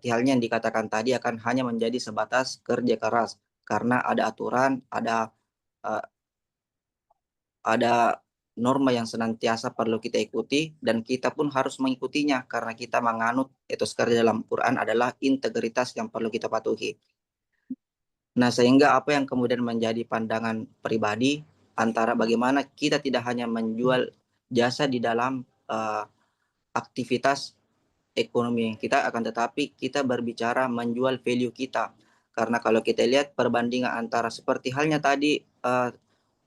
halnya yang dikatakan tadi akan hanya menjadi sebatas kerja keras, karena ada aturan, ada norma yang senantiasa perlu kita ikuti, dan kita pun harus mengikutinya karena kita menganut etos kerja dalam Quran adalah integritas yang perlu kita patuhi. Nah, sehingga apa yang kemudian menjadi pandangan pribadi antara bagaimana kita tidak hanya menjual jasa di dalam aktivitas ekonomi kita, akan tetapi kita berbicara menjual value kita. Karena kalau kita lihat perbandingan antara seperti halnya tadi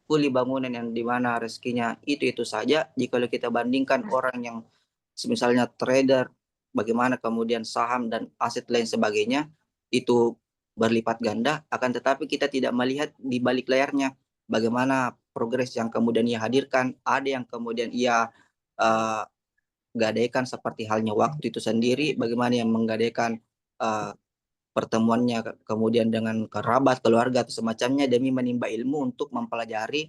kuli bangunan yang dimana rezekinya itu saja, jika kita bandingkan orang yang misalnya trader, bagaimana kemudian saham dan aset lain sebagainya, itu berlipat ganda, akan tetapi kita tidak melihat di balik layarnya bagaimana progres yang kemudian ia hadirkan. Ada yang kemudian ia gadaikan seperti halnya waktu itu sendiri, bagaimana yang menggadaikan pertemuannya kemudian dengan kerabat, keluarga atau semacamnya demi menimba ilmu untuk mempelajari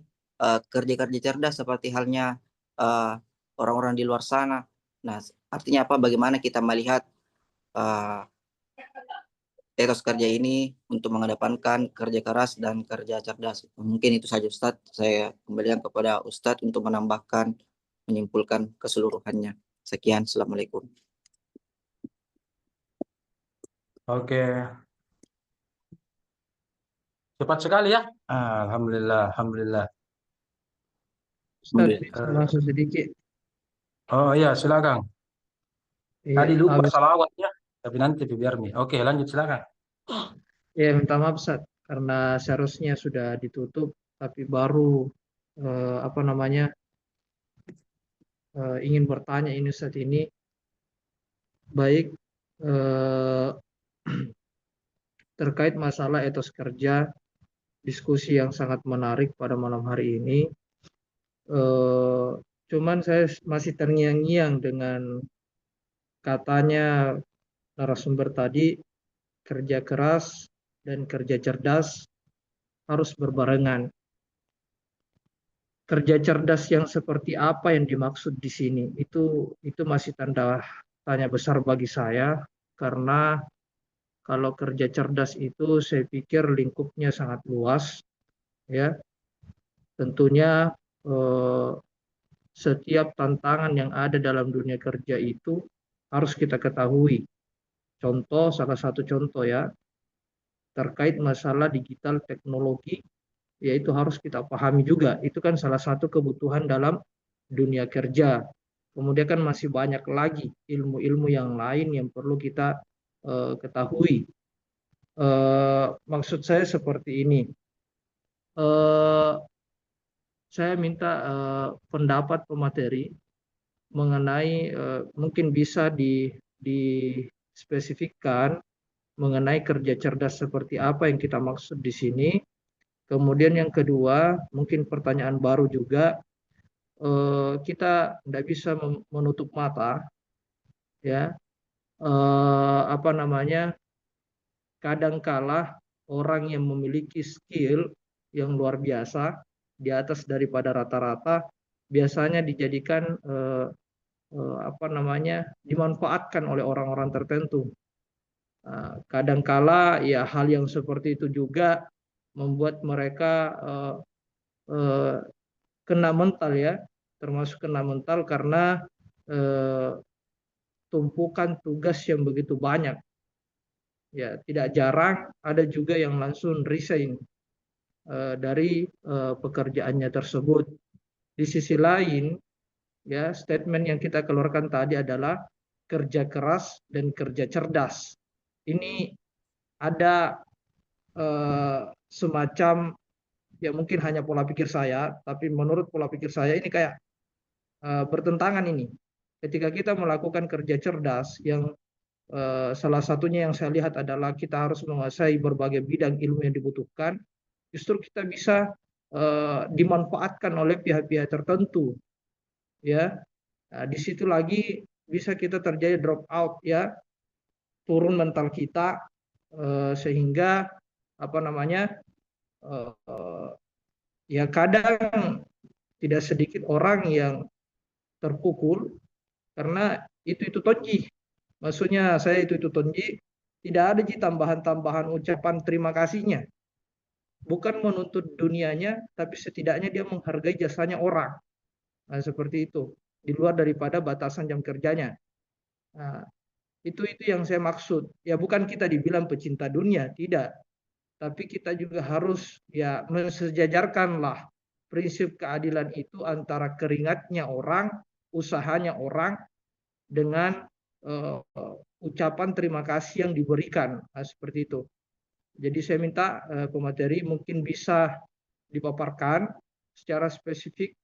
kerja-kerja cerdas seperti halnya orang-orang di luar sana. Nah, artinya apa? Bagaimana kita melihat etos kerja ini untuk mengedepankan kerja keras dan kerja cerdas. Mungkin itu saja Ustadz. Saya kembalikan kepada Ustadz untuk menambahkan, menyimpulkan keseluruhannya. Sekian, Assalamualaikum. Oke, cepat sekali ya. Alhamdulillah, alhamdulillah. Ustaz, bisa masuk sedikit. Oh iya, silakan. Tadi Iya, lupa habis. salawatnya, tapi nanti biar nih. Oke, lanjut silakan. Ya, minta maaf Ustaz, karena seharusnya sudah ditutup, tapi baru ingin bertanya ini Ustaz ini. Baik, terkait masalah etos kerja, diskusi yang sangat menarik pada malam hari ini. Cuman saya masih terngiang-ngiang dengan katanya narasumber tadi, kerja keras dan kerja cerdas harus berbarengan. Kerja cerdas yang seperti apa yang dimaksud di sini? Itu masih tanda tanya besar bagi saya, karena kalau kerja cerdas itu saya pikir lingkupnya sangat luas, ya. Tentunya setiap tantangan yang ada dalam dunia kerja itu harus kita ketahui. Salah satu contoh ya, terkait masalah digital teknologi, yaitu harus kita pahami juga. Itu kan salah satu kebutuhan dalam dunia kerja. Kemudian kan masih banyak lagi ilmu-ilmu yang lain yang perlu kita ketahui. Maksud saya seperti ini. Saya minta pendapat pemateri mengenai mungkin bisa dispesifikkan mengenai kerja cerdas seperti apa yang kita maksud di sini. Kemudian yang kedua, mungkin pertanyaan baru juga, kita tidak bisa menutup mata, ya, kadangkala orang yang memiliki skill yang luar biasa di atas daripada rata-rata biasanya dijadikan dimanfaatkan oleh orang-orang tertentu. Kadangkala ya hal yang seperti itu juga membuat mereka kena mental, ya, termasuk kena mental karena tumpukan tugas yang begitu banyak. Ya, tidak jarang ada juga yang langsung resign dari pekerjaannya tersebut. Di sisi lain, ya, statement yang kita keluarkan tadi adalah kerja keras dan kerja cerdas. Ini ada semacam, ya mungkin hanya pola pikir saya, tapi menurut pola pikir saya ini kayak bertentangan ini. Ketika kita melakukan kerja cerdas yang salah satunya yang saya lihat adalah kita harus menguasai berbagai bidang ilmu yang dibutuhkan, justru kita bisa dimanfaatkan oleh pihak-pihak tertentu, ya. Nah, di situ lagi bisa kita terjadi drop out, ya, turun mental kita sehingga ya kadang tidak sedikit orang yang terpukul karena itu tonji. Maksudnya saya itu tonji, tidak ada tambahan-tambahan ucapan terima kasihnya. Bukan menuntut dunianya, tapi setidaknya dia menghargai jasanya orang. Nah, seperti itu. Di luar daripada batasan jam kerjanya. Nah, itu yang saya maksud. Ya bukan kita dibilang pecinta dunia, tidak. Tapi kita juga harus ya mensejajarkanlah prinsip keadilan itu antara keringatnya orang, usahanya orang, dengan ucapan terima kasih yang diberikan. Nah, seperti itu. Jadi saya minta pemateri mungkin bisa dipaparkan secara spesifik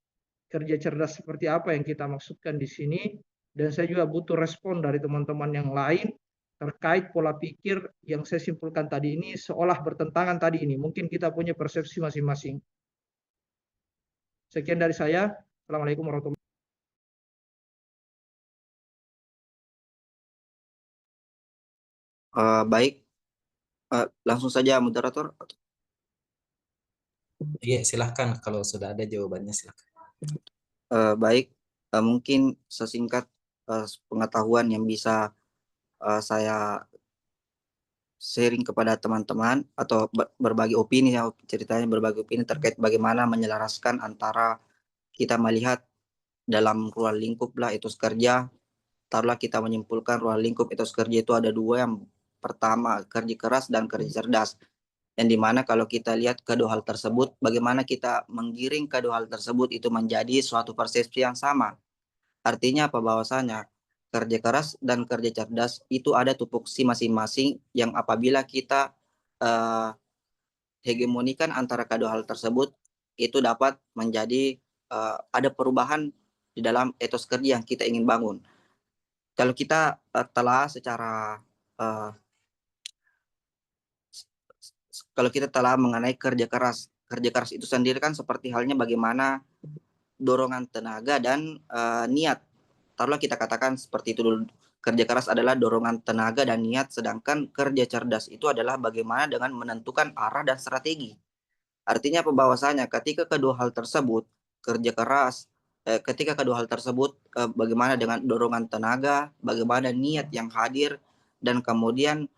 kerja cerdas seperti apa yang kita maksudkan di sini, dan saya juga butuh respon dari teman-teman yang lain terkait pola pikir yang saya simpulkan tadi ini seolah bertentangan tadi ini. Mungkin kita punya persepsi masing-masing. Sekian dari saya. Assalamualaikum warahmatullahi wabarakatuh. Baik, langsung saja moderator. Iya, silahkan kalau sudah ada jawabannya silahkan. Baik, mungkin sesingkat pengetahuan yang bisa saya sharing kepada teman-teman atau berbagi opini ya, ceritanya berbagi opini terkait bagaimana menyelaraskan antara kita melihat dalam ruang lingkup lah etos kerja. Taruhlah kita menyimpulkan ruang lingkup etos kerja itu ada dua, yang pertama kerja keras dan kerja cerdas. Yang dimana kalau kita lihat kedua hal tersebut, bagaimana kita menggiring kedua hal tersebut itu menjadi suatu persepsi yang sama. Artinya apa? Bahwasanya kerja keras dan kerja cerdas itu ada tupoksi masing-masing, yang apabila kita uh, hegemonikan antara kedua hal tersebut, itu dapat menjadi ada perubahan di dalam etos kerja yang kita ingin bangun. Kalau kita telah secara kalau kita telah mengenai kerja keras itu sendiri kan seperti halnya bagaimana dorongan tenaga dan niat. Taruhlah kita katakan seperti itu dulu. Kerja keras adalah dorongan tenaga dan niat, sedangkan kerja cerdas itu adalah bagaimana dengan menentukan arah dan strategi. Artinya apa? Bahwasanya ketika kedua hal tersebut, kerja keras, ketika kedua hal tersebut bagaimana dengan dorongan tenaga, bagaimana niat yang hadir, dan kemudian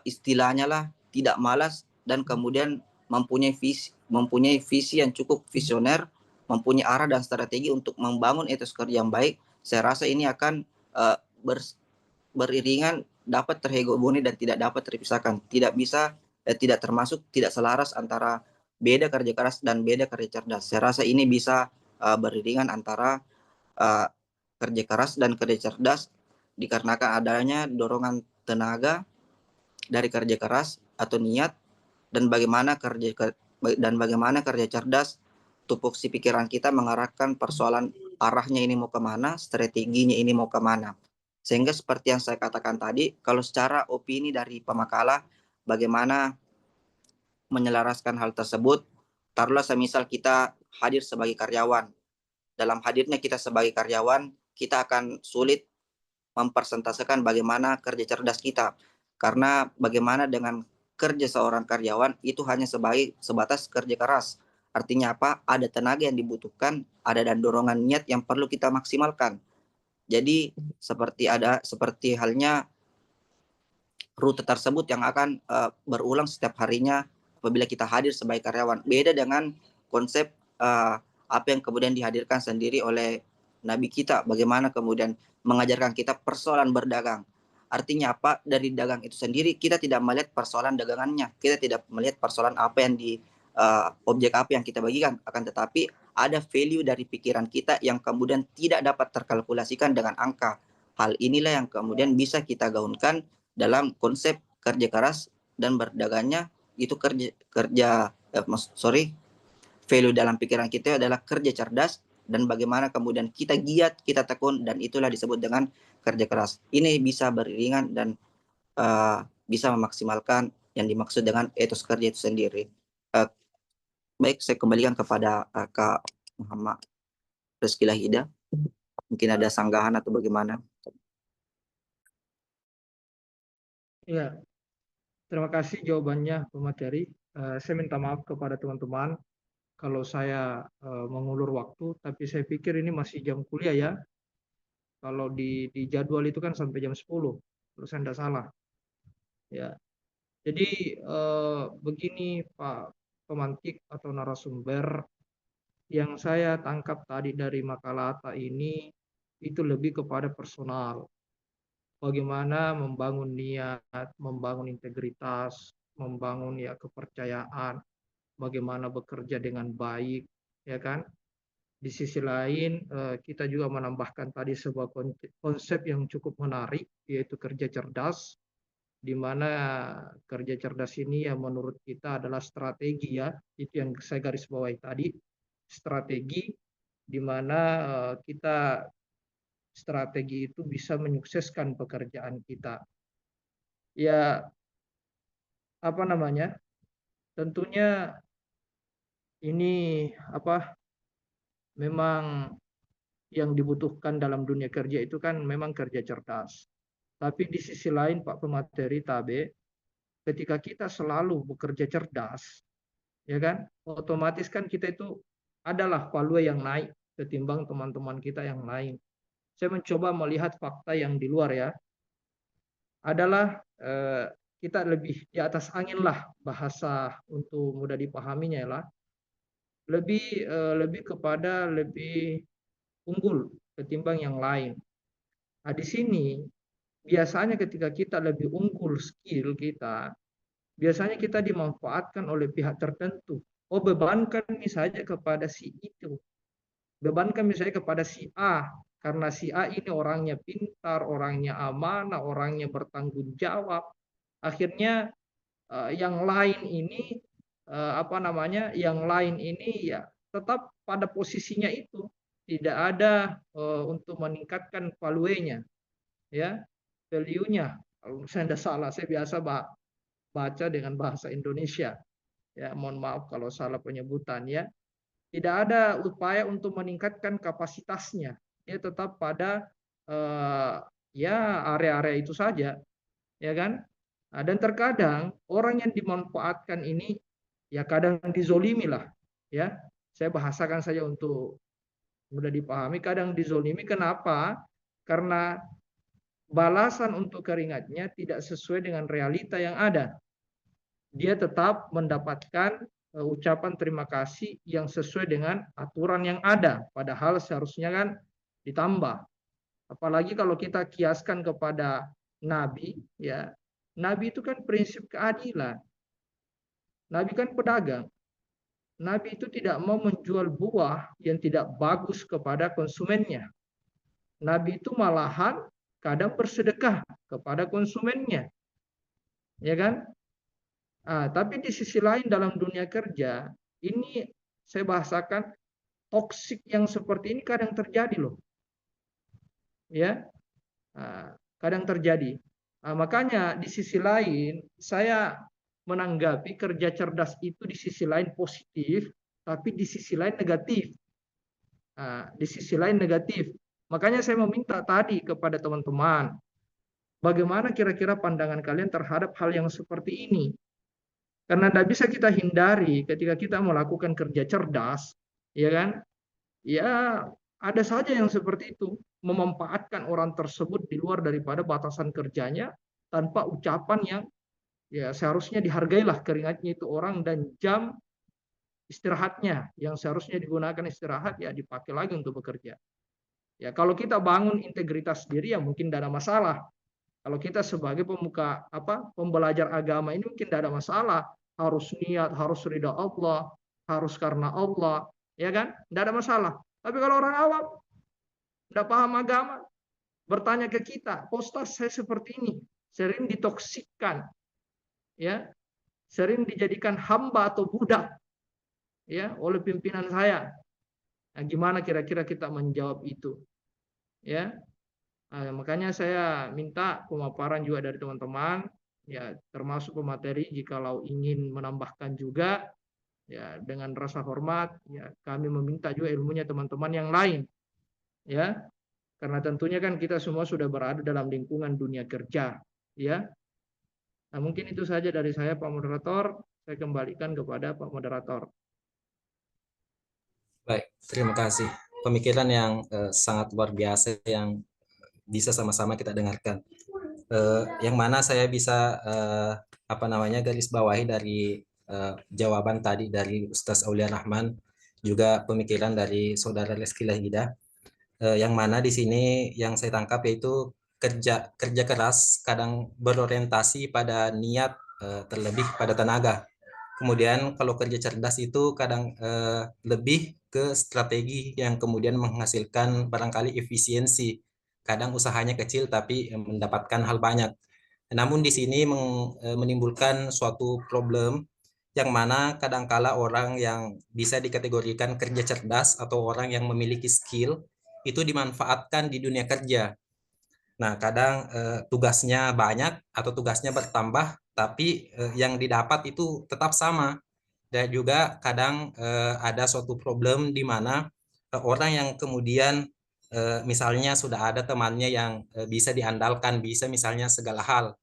istilahnya lah tidak malas, dan kemudian mempunyai visi yang cukup visioner, mempunyai arah dan strategi untuk membangun etos kerja yang baik. Saya rasa ini akan beriringan, dapat terhegemoni dan tidak dapat terpisahkan. Tidak bisa, tidak termasuk, tidak selaras antara beda kerja keras dan beda kerja cerdas. Saya rasa ini bisa beriringan antara kerja keras dan kerja cerdas, dikarenakan adanya dorongan tenaga dari kerja keras atau niat, dan bagaimana kerja cerdas, tupoksi pikiran kita mengarahkan persoalan arahnya ini mau kemana, strateginya ini mau kemana. Sehingga seperti yang saya katakan tadi, kalau secara opini dari pemakalah, bagaimana menyelaraskan hal tersebut, taruhlah semisal kita hadir sebagai karyawan. Dalam hadirnya kita sebagai karyawan, kita akan sulit mempresentasikan bagaimana kerja cerdas kita. Karena bagaimana dengan kerja seorang karyawan itu hanya sebatas kerja keras. Artinya apa? Ada tenaga yang dibutuhkan, ada dan dorongan niat yang perlu kita maksimalkan. Jadi seperti halnya rute tersebut yang akan berulang setiap harinya apabila kita hadir sebagai karyawan. Beda dengan konsep apa yang kemudian dihadirkan sendiri oleh Nabi kita, bagaimana kemudian mengajarkan kita persoalan berdagang. Artinya apa? Dari dagang itu sendiri kita tidak melihat persoalan dagangannya, kita tidak melihat persoalan apa yang objek apa yang kita bagikan, akan tetapi ada value dari pikiran kita yang kemudian tidak dapat terkalkulasikan dengan angka. Hal inilah yang kemudian bisa kita gaunkan dalam konsep kerja keras dan berdagangnya. Itu value dalam pikiran kita adalah kerja cerdas, dan bagaimana kemudian kita giat, kita tekun, dan itulah disebut dengan kerja keras. Ini bisa beriringan dan bisa memaksimalkan yang dimaksud dengan etos kerja itu sendiri. Baik, saya kembalikan kepada Kak Muhammad Rizky Lahida. Mungkin ada sanggahan atau bagaimana? Ya, terima kasih jawabannya pemateri. Saya minta maaf kepada teman-teman kalau saya mengulur waktu, tapi saya pikir ini masih jam kuliah ya. Kalau di jadwal itu kan sampai jam 10, kalau saya tidak salah. Ya, jadi begini Pak pemantik atau narasumber, yang saya tangkap tadi dari makalah Atta ini itu lebih kepada personal. Bagaimana membangun niat, membangun integritas, membangun ya kepercayaan, bagaimana bekerja dengan baik, ya kan? Di sisi lain kita juga menambahkan tadi sebuah konsep yang cukup menarik, yaitu kerja cerdas. di mana kerja cerdas ini yang menurut kita adalah strategi ya, itu yang saya garis bawahi tadi, strategi di mana kita strategi itu bisa menyukseskan pekerjaan kita. Ya, apa namanya? Tentunya ini memang yang dibutuhkan dalam dunia kerja itu kan memang kerja cerdas. Tapi di sisi lain Pak Pemateri Tabe, ketika kita selalu bekerja cerdas, ya kan, otomatis kan kita itu adalah value yang naik ketimbang teman-teman kita yang lain. Saya mencoba melihat fakta yang di luar ya, adalah kita lebih di atas angin lah, bahasa untuk mudah dipahaminya lah, lebih kepada lebih unggul ketimbang yang lain. Nah, di sini biasanya ketika kita lebih unggul skill kita, biasanya kita dimanfaatkan oleh pihak tertentu. Oh, bebankan misalnya kepada si itu. Bebankan misalnya kepada si A. Karena si A ini orangnya pintar, orangnya amanah, orangnya bertanggung jawab. Akhirnya yang lain ini, yang lain ini ya tetap pada posisinya itu. Tidak ada untuk meningkatkan value-nya. Ya, value-nya. Kalau saya tidak salah, saya biasa baca dengan bahasa Indonesia. Ya, mohon maaf kalau salah penyebutan ya. Tidak ada upaya untuk meningkatkan kapasitasnya. Dia tetap pada ya area-area itu saja, ya kan? Nah, dan terkadang orang yang dimanfaatkan ini ya kadang dizolimi lah, ya. Saya bahasakan saja untuk mudah dipahami. Kadang dizolimi, kenapa? Karena balasan untuk keringatnya tidak sesuai dengan realita yang ada. Dia tetap mendapatkan ucapan terima kasih yang sesuai dengan aturan yang ada, padahal seharusnya kan ditambah. Apalagi kalau kita kiaskan kepada Nabi, ya, Nabi itu kan prinsip keadilan. Nabi kan pedagang. Nabi itu tidak mau menjual buah yang tidak bagus kepada konsumennya. Nabi itu malahan kadang bersedekah kepada konsumennya, ya kan? Tapi di sisi lain dalam dunia kerja, ini saya bahasakan toksik yang seperti ini kadang terjadi loh. Ya, kadang terjadi. Makanya di sisi lain saya menanggapi kerja cerdas itu di sisi lain positif, tapi di sisi lain negatif. Di sisi lain negatif. Makanya saya meminta tadi kepada teman-teman, bagaimana kira-kira pandangan kalian terhadap hal yang seperti ini? Karena tidak bisa kita hindari ketika kita melakukan kerja cerdas, ya kan? Ya, ada saja yang seperti itu, memanfaatkan orang tersebut di luar daripada batasan kerjanya tanpa ucapan yang ya seharusnya dihargailah keringatnya itu orang, dan jam istirahatnya yang seharusnya digunakan istirahat ya dipakai lagi untuk bekerja. Ya, kalau kita bangun integritas diri ya mungkin tidak ada masalah. Kalau kita sebagai pembelajar agama ini mungkin tidak ada masalah. Harus niat, harus ridha Allah, harus karena Allah, ya kan? Tidak ada masalah. Tapi kalau orang awam tidak paham agama, bertanya ke kita, postas saya seperti ini, sering ditoksikkan, ya, sering dijadikan hamba atau budak, ya, oleh pimpinan saya. Nah, gimana kira-kira kita menjawab itu, ya? Makanya saya minta pemaparan juga dari teman-teman, ya, termasuk pemateri, jikalau ingin menambahkan juga, ya, dengan rasa hormat, ya, kami meminta juga ilmunya teman-teman yang lain, ya, karena tentunya kan kita semua sudah berada dalam lingkungan dunia kerja, ya. Nah, mungkin itu saja dari saya, Pak Moderator. Saya kembalikan kepada Pak Moderator. Baik, terima kasih. Pemikiran yang sangat luar biasa yang bisa sama-sama kita dengarkan. Yang mana saya bisa garis bawahi dari jawaban tadi dari Ustaz Aulia Rahman, juga pemikiran dari Saudara Reski Lahida, yang mana di sini yang saya tangkap yaitu kerja keras kadang berorientasi pada niat, terlebih pada tenaga. Kemudian kalau kerja cerdas itu kadang lebih ke strategi yang kemudian menghasilkan barangkali efisiensi. Kadang usahanya kecil tapi mendapatkan hal banyak. Namun di sini menimbulkan suatu problem yang mana kadangkala orang yang bisa dikategorikan kerja cerdas atau orang yang memiliki skill itu dimanfaatkan di dunia kerja. Nah, kadang tugasnya banyak atau tugasnya bertambah, tapi yang didapat itu tetap sama. Dan juga kadang ada suatu problem di mana orang yang kemudian misalnya sudah ada temannya yang bisa diandalkan, bisa misalnya segala hal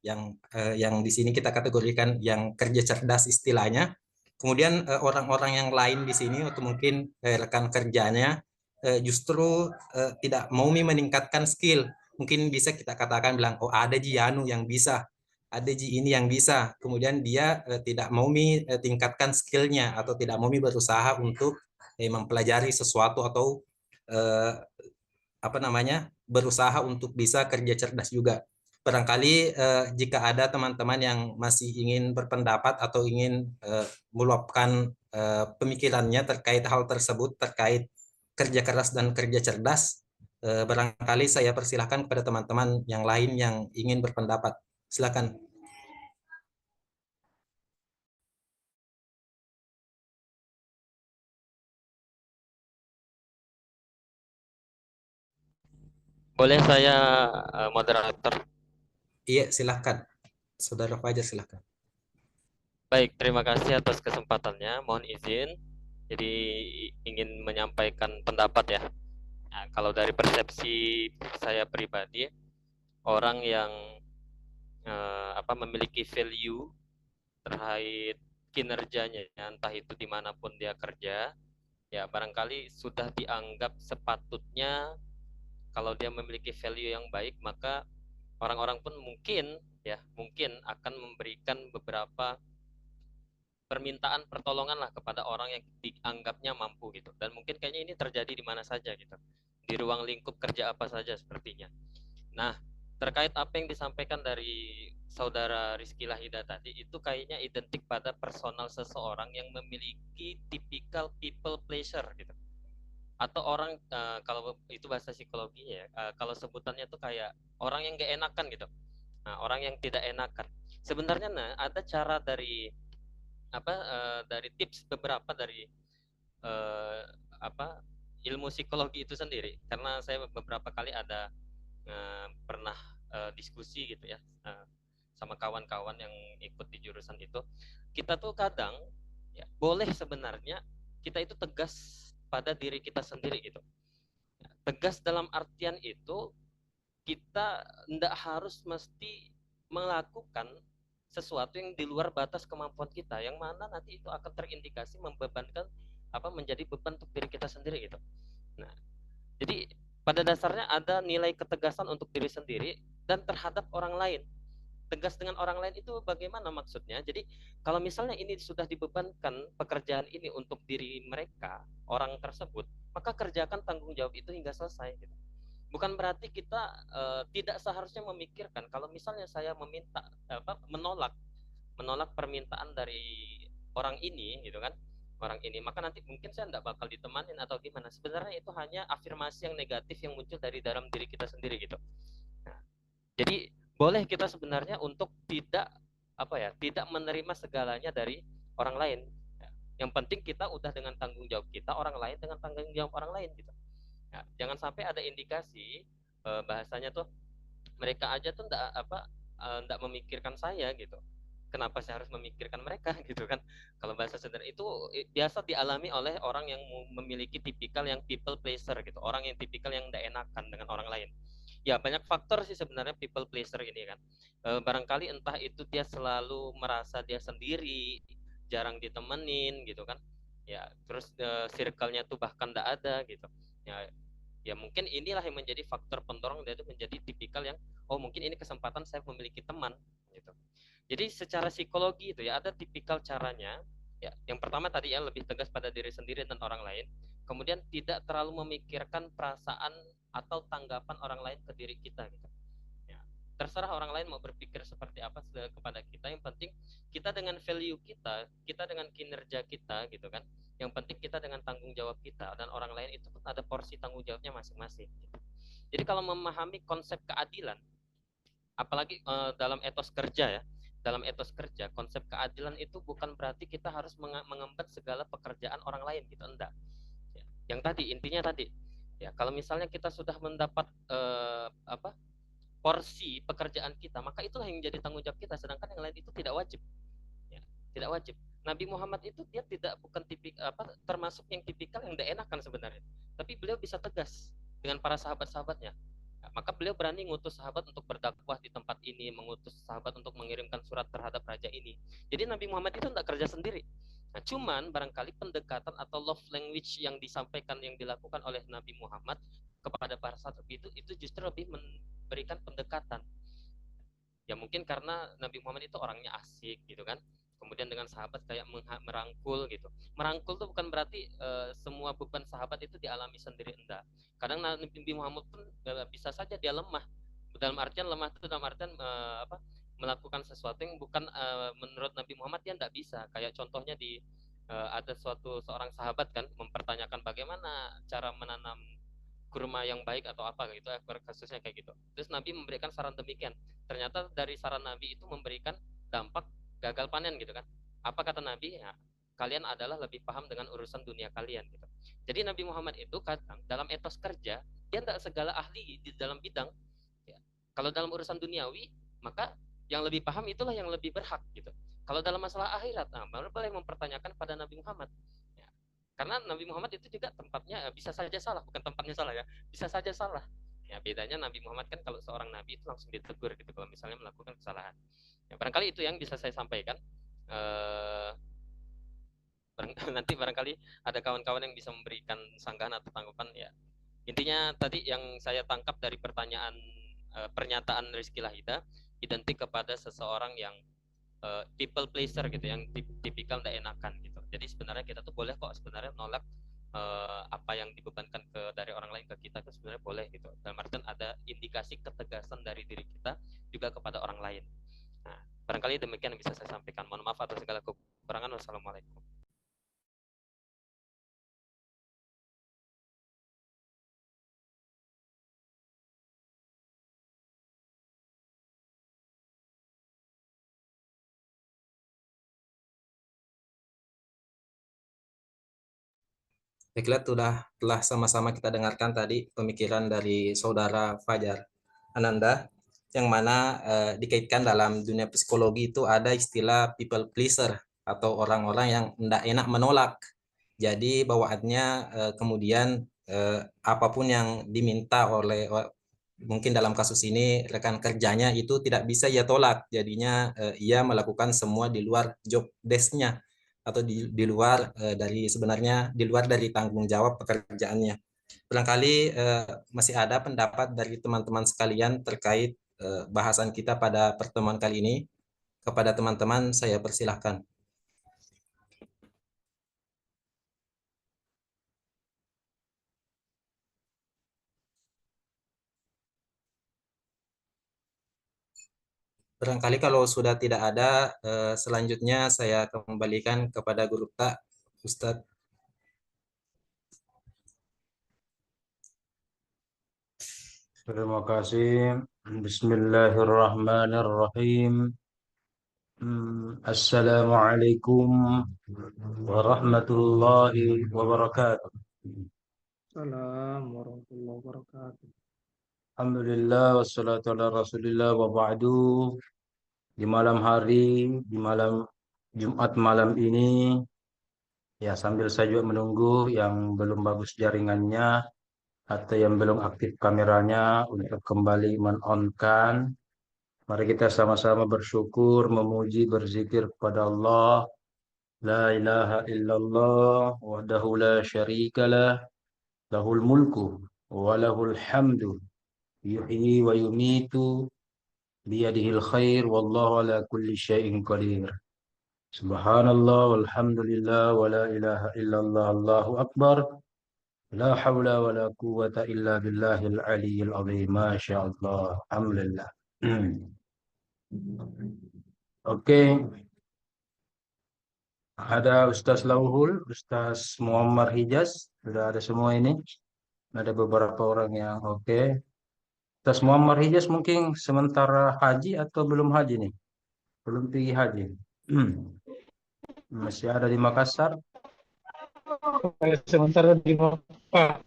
yang di sini kita kategorikan yang kerja cerdas istilahnya. Kemudian orang-orang yang lain di sini atau mungkin rekan kerjanya justru tidak mau meningkatkan skill. Mungkin bisa kita katakan bilang, oh ada Jianu yang bisa, ada Ji ini yang bisa. Kemudian dia tidak mau tingkatkan skillnya atau tidak mau berusaha untuk mempelajari sesuatu atau eh, apa namanya berusaha untuk bisa kerja cerdas juga. Barangkali jika ada teman-teman yang masih ingin berpendapat atau ingin meluapkan pemikirannya terkait hal tersebut, terkait kerja keras dan kerja cerdas, barangkali saya persilahkan kepada teman-teman yang lain yang ingin berpendapat. Silakan. Boleh saya moderator? Iya, silakan. Saudara Fajar, silakan. Baik, terima kasih atas kesempatannya. Mohon izin, jadi ingin menyampaikan pendapat ya. Nah, kalau dari persepsi saya pribadi, orang yang memiliki value terkait kinerjanya, entah itu dimanapun dia kerja, ya barangkali sudah dianggap sepatutnya kalau dia memiliki value yang baik, maka orang-orang pun mungkin akan memberikan beberapa permintaan pertolongan lah kepada orang yang dianggapnya mampu gitu. Dan mungkin kayaknya ini terjadi di mana saja gitu, di ruang lingkup kerja apa saja sepertinya. Nah, terkait apa yang disampaikan dari saudara Rizky Lahida tadi, itu kayaknya identik pada personal seseorang yang memiliki tipikal people pleasure gitu, atau orang kalau itu bahasa psikologinya ya, kalau sebutannya tuh kayak orang yang gak enakan gitu. Nah, orang yang tidak enakan sebenarnya, ada cara dari dari tips beberapa dari ilmu psikologi itu sendiri, karena saya beberapa kali ada pernah diskusi gitu ya sama kawan-kawan yang ikut di jurusan itu. Kita tuh kadang ya boleh sebenarnya kita itu tegas pada diri kita sendiri gitu. Tegas dalam artian itu kita tidak harus mesti melakukan sesuatu yang di luar batas kemampuan kita, yang mana nanti itu akan terindikasi membebankan menjadi beban untuk diri kita sendiri gitu. Nah, jadi pada dasarnya ada nilai ketegasan untuk diri sendiri dan terhadap orang lain. Tegas dengan orang lain itu bagaimana maksudnya? Jadi kalau misalnya ini sudah dibebankan pekerjaan ini untuk diri mereka, orang tersebut, maka kerjakan tanggung jawab itu hingga selesai gitu. Bukan berarti kita tidak seharusnya memikirkan kalau misalnya saya menolak permintaan dari orang ini gitu kan, orang ini, maka nanti mungkin saya tidak bakal ditemanin atau gimana. Sebenarnya itu hanya afirmasi yang negatif yang muncul dari dalam diri kita sendiri gitu. Nah, jadi boleh kita sebenarnya untuk tidak tidak menerima segalanya dari orang lain. Yang penting kita udah dengan tanggung jawab kita, orang lain dengan tanggung jawab orang lain gitu. Nah, jangan sampai ada indikasi bahasanya tuh mereka aja tuh enggak memikirkan saya gitu. Kenapa saya harus memikirkan mereka gitu kan? Kalau bahasa sederhana itu biasa dialami oleh orang yang memiliki tipikal yang people pleaser gitu, orang yang tipikal yang enggak enakan dengan orang lain. Ya banyak faktor sih sebenarnya people pleaser ini kan. Barangkali entah itu dia selalu merasa dia sendiri, jarang ditemenin gitu kan. Ya terus circle-nya tuh bahkan enggak ada gitu. Ya mungkin inilah yang menjadi faktor pendorong dia itu menjadi tipikal yang mungkin ini kesempatan saya memiliki teman gitu. Jadi secara psikologi itu ya ada tipikal caranya ya. Yang pertama tadi ya lebih tegas pada diri sendiri dan orang lain. Kemudian tidak terlalu memikirkan perasaan atau tanggapan orang lain ke diri kita gitu. Ya, terserah orang lain mau berpikir seperti apa kepada kita. Yang penting kita dengan value kita, kita dengan kinerja kita gitu kan. Yang penting kita dengan tanggung jawab kita, dan orang lain itu pun ada porsi tanggung jawabnya masing-masing gitu. Jadi kalau memahami konsep keadilan, Apalagi dalam etos kerja ya. Dalam etos kerja, konsep keadilan itu bukan berarti kita harus mengemban segala pekerjaan orang lain gitu, enggak. Ya. Yang tadi intinya tadi, ya kalau misalnya kita sudah mendapat porsi pekerjaan kita, maka itulah yang menjadi tanggung jawab kita, sedangkan yang lain itu tidak wajib. Ya, tidak wajib. Nabi Muhammad itu dia bukan termasuk yang tipikal yang tidak enakan sebenarnya, tapi beliau bisa tegas dengan para sahabat-sahabatnya. Nah, maka beliau berani mengutus sahabat untuk berdakwah di tempat ini, mengutus sahabat untuk mengirimkan surat terhadap raja ini. Jadi Nabi Muhammad itu tidak kerja sendiri. Nah, cuman barangkali pendekatan atau love language yang disampaikan, yang dilakukan oleh Nabi Muhammad kepada para sahabat itu justru lebih memberikan pendekatan. Ya mungkin karena Nabi Muhammad itu orangnya asik gitu kan. Kemudian dengan sahabat kayak merangkul gitu. Merangkul itu bukan berarti semua beban sahabat itu dialami sendiri, enggak. Kadang Nabi Muhammad pun bisa saja dia lemah. Dalam artian lemah itu dalam artian melakukan sesuatu yang bukan menurut Nabi Muhammad dia enggak bisa. Kayak contohnya di ada seorang sahabat kan mempertanyakan bagaimana cara menanam kurma yang baik atau apa gitu, kasusnya kayak gitu. Terus Nabi memberikan saran demikian. Ternyata dari saran Nabi itu memberikan dampak gagal panen gitu kan. Apa kata Nabi? Ya, kalian adalah lebih paham dengan urusan dunia kalian gitu. Jadi Nabi Muhammad itu kadang dalam etos kerja dia tidak segala ahli di dalam bidang. Ya. Kalau dalam urusan duniawi, maka yang lebih paham itulah yang lebih berhak gitu. Kalau dalam masalah akhirat, nah, boleh mempertanyakan pada Nabi Muhammad. Ya. Karena Nabi Muhammad itu juga tempatnya bisa saja salah, bukan tempatnya salah ya, bisa saja salah. Ya bedanya Nabi Muhammad kan kalau seorang nabi itu langsung ditegur gitu kalau misalnya melakukan kesalahan. Ya, barangkali itu yang bisa saya sampaikan. Nanti barangkali ada kawan-kawan yang bisa memberikan sanggahan atau tanggapan ya. Intinya tadi yang saya tangkap dari pernyataan Rizky Lahida identik kepada seseorang yang people pleaser gitu, yang tipikal tidak enakan gitu. Jadi sebenarnya kita tuh boleh kok sebenarnya nolak apa yang dibebankan dari orang lain ke kita itu sebenarnya boleh gitu. Dalam artian ada indikasi ketegasan dari diri kita juga kepada orang lain. Nah, barangkali demikian yang bisa saya sampaikan. Mohon maaf atas segala kekurangan. Wassalamualaikum. Baiklah, telah sama-sama kita dengarkan tadi pemikiran dari Saudara Fajar Ananda, yang mana dikaitkan dalam dunia psikologi itu ada istilah people pleaser atau orang-orang yang tidak enak menolak. Jadi bawaannya kemudian apapun yang diminta oleh mungkin dalam kasus ini rekan kerjanya itu tidak bisa ia tolak. Jadinya ia melakukan semua di luar job desk-nya atau di luar di luar dari tanggung jawab pekerjaannya. Barangkali masih ada pendapat dari teman-teman sekalian terkait bahasan kita pada pertemuan kali ini. Kepada teman-teman saya persilahkan. Barangkali kalau sudah tidak ada, selanjutnya saya kembalikan kepada Guru Tak, Ustadz. Terima kasih. Bismillahirrahmanirrahim. Assalamualaikum warahmatullahi wabarakatuh. Assalamualaikum warahmatullahi wabarakatuh. Alhamdulillah wassalatu ala rasulillah wa ba'du. Di malam hari, di malam Jumat malam ini, ya sambil saya juga menunggu yang belum bagus jaringannya atau yang belum aktif kameranya untuk kembali men-on-kan. Mari kita sama-sama bersyukur, memuji, berzikir kepada Allah. La ilaha illallah wahdahu la syarikalah, lahul mulku wa lahul hamdu, yuhyi wa yumitu, biyadihil khair, wallahu ala kulli syai'in qadir. Subhanallah walhamdulillah wa la ilaha illallah, Allahu akbar. La hawla wa la quwwata illa billahil aliyyil azim. Masya Allah. Alhamdulillah. Oke. Ada Ustaz Lauhul, Ustaz Muammar Hijaz, sudah ada semua ini. Ada beberapa orang yang oke. Ustaz Muhammad Hijaz mungkin sementara haji atau belum haji nih? Belum pergi haji. Masih ada di Makassar. Sementara di Mekah.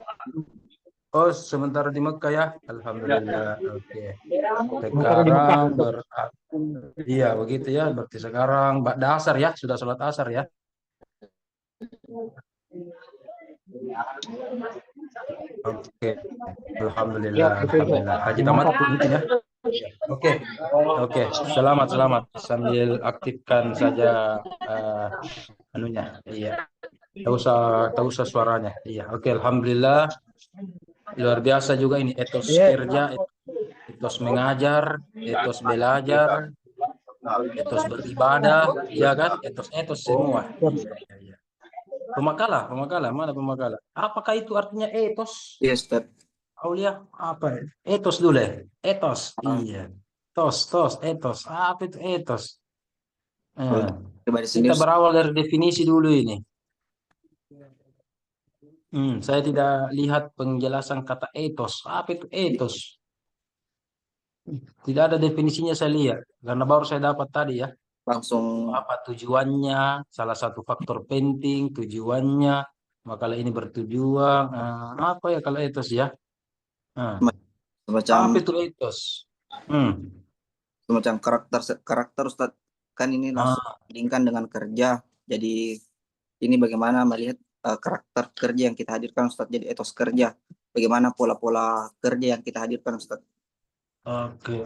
Oh, sementara di Mekah ya. Alhamdulillah. Oke. Sementara di Mekah. Sekarang iya begitu ya. Berarti sekarang ba'da asar ya, sudah sholat asar ya. Oke. Alhamdulillah, alhamdulillah. Haji tamat mungkin ya. Oke. Selamat. Sambil aktifkan saja anunya. Iya. Tahu usah suaranya. Iya. Oke, alhamdulillah. Luar biasa juga ini etos kerja, etos mengajar, etos belajar, etos beribadah, ya kan? Etos semua. Iya. Pemakalah, mana pemakalah? Apakah itu artinya etos? Iya, Ustaz. Aulia, apa? Etos dulu ya? Etos. Iya. Etos. Apa itu etos? Kita berawal dari definisi dulu ini. Saya tidak lihat penjelasan kata etos. Apa itu etos? Tidak ada definisinya saya lihat. Karena baru saya dapat tadi ya. Langsung Apa tujuannya? Salah satu faktor penting tujuannya. Makalah ini bertujuan. Apa ya kalau etos ya? semacam Apa itu etos? semacam karakter Ustaz. Kan ini langsung dibandingkan dengan kerja. Jadi ini bagaimana melihat karakter kerja yang kita hadirkan Ustaz, jadi etos kerja. Bagaimana pola-pola kerja yang kita hadirkan Ustaz. Oke.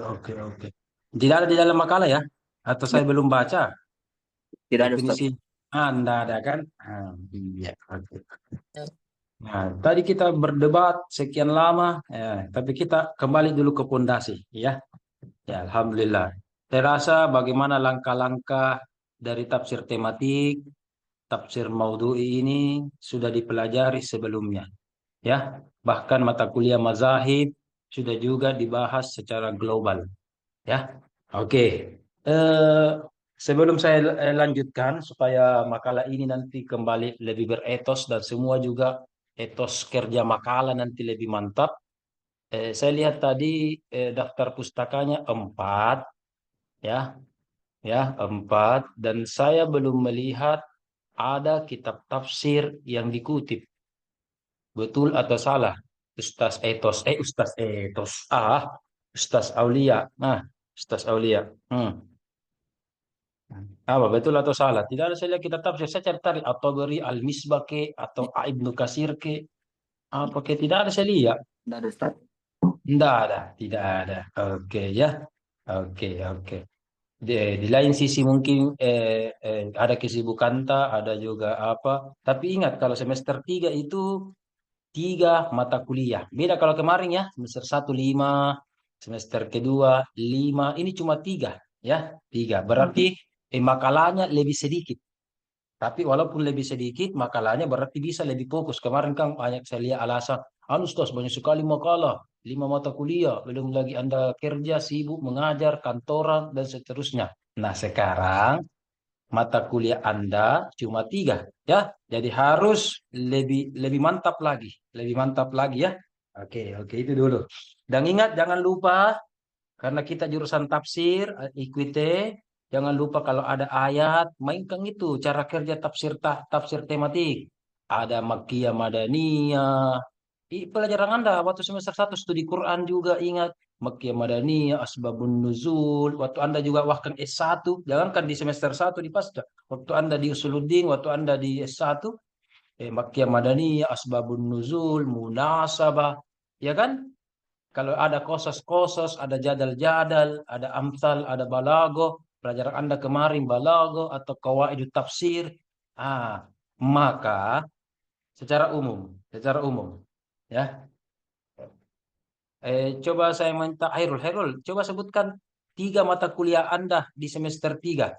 Tidak ada di dalam makalah ya? Atau saya belum baca? Tidak ada Ustaz. Definisi. Anda ada kan? Iya. Oke. Nah, tadi kita berdebat sekian lama, tapi kita kembali dulu ke pondasi, ya. Ya, alhamdulillah. Saya rasa bagaimana langkah-langkah dari tafsir tematik, tafsir maudhu'i ini sudah dipelajari sebelumnya, ya. Bahkan mata kuliah mazahib sudah juga dibahas secara global, ya. Oke. Sebelum saya lanjutkan supaya makalah ini nanti kembali lebih beretos dan semua juga etos kerja makalah nanti lebih mantap. Saya lihat tadi daftar pustakanya 4, ya, 4, dan saya belum melihat ada kitab tafsir yang dikutip. Betul atau salah? Ustaz Aulia. Ustaz Aulia. Apa betul atau salah? Tidak ada saya lihat kitab tafsir. Saya cari atau beri Al-Misbah ke atau Ibnu Katsir ke. Apa ke tidak ada saya lihat. Tidak ada Ustaz. Tidak ada. Oke ya. Oke. Di lain sisi mungkin ada kesibukan ada juga apa. Tapi ingat kalau semester 3 itu 3 mata kuliah. Beda kalau kemarin ya, semester 1 5, semester kedua 5, ini cuma 3 ya, 3. Berarti makalahnya lebih sedikit. Tapi walaupun lebih sedikit, makalahnya berarti bisa lebih fokus. Kemarin kan banyak saya lihat alasan, Ustaz banyak sekali makalah, 5 mata kuliah, belum lagi Anda kerja, sibuk, mengajar, kantoran, dan seterusnya. Nah sekarang mata kuliah Anda cuma 3, ya. Jadi harus lebih mantap lagi, ya. Oke, itu dulu. Dan ingat jangan lupa karena kita jurusan tafsir, ikuti. Jangan lupa kalau ada ayat, mainkan itu cara kerja tafsir tematik. Ada Makkiyah Madaniyah. Di pelajaran Anda waktu semester 1 studi Quran juga ingat Makkiyah Madaniyah, Asbabun Nuzul. Waktu Anda juga bahkan S1, jangankan di semester 1 di Pasca. Waktu Anda di Usuluddin, waktu Anda di S1, Makkiyah Madaniyah, Asbabun Nuzul, Munasabah, ya kan? Kalau ada kosas, ada jadal-jadal, ada amsal, ada balago, pelajaran Anda kemarin balago atau qawaidut tafsir, maka secara umum, ya. Coba saya minta Hairul, coba sebutkan 3 mata kuliah Anda di semester 3.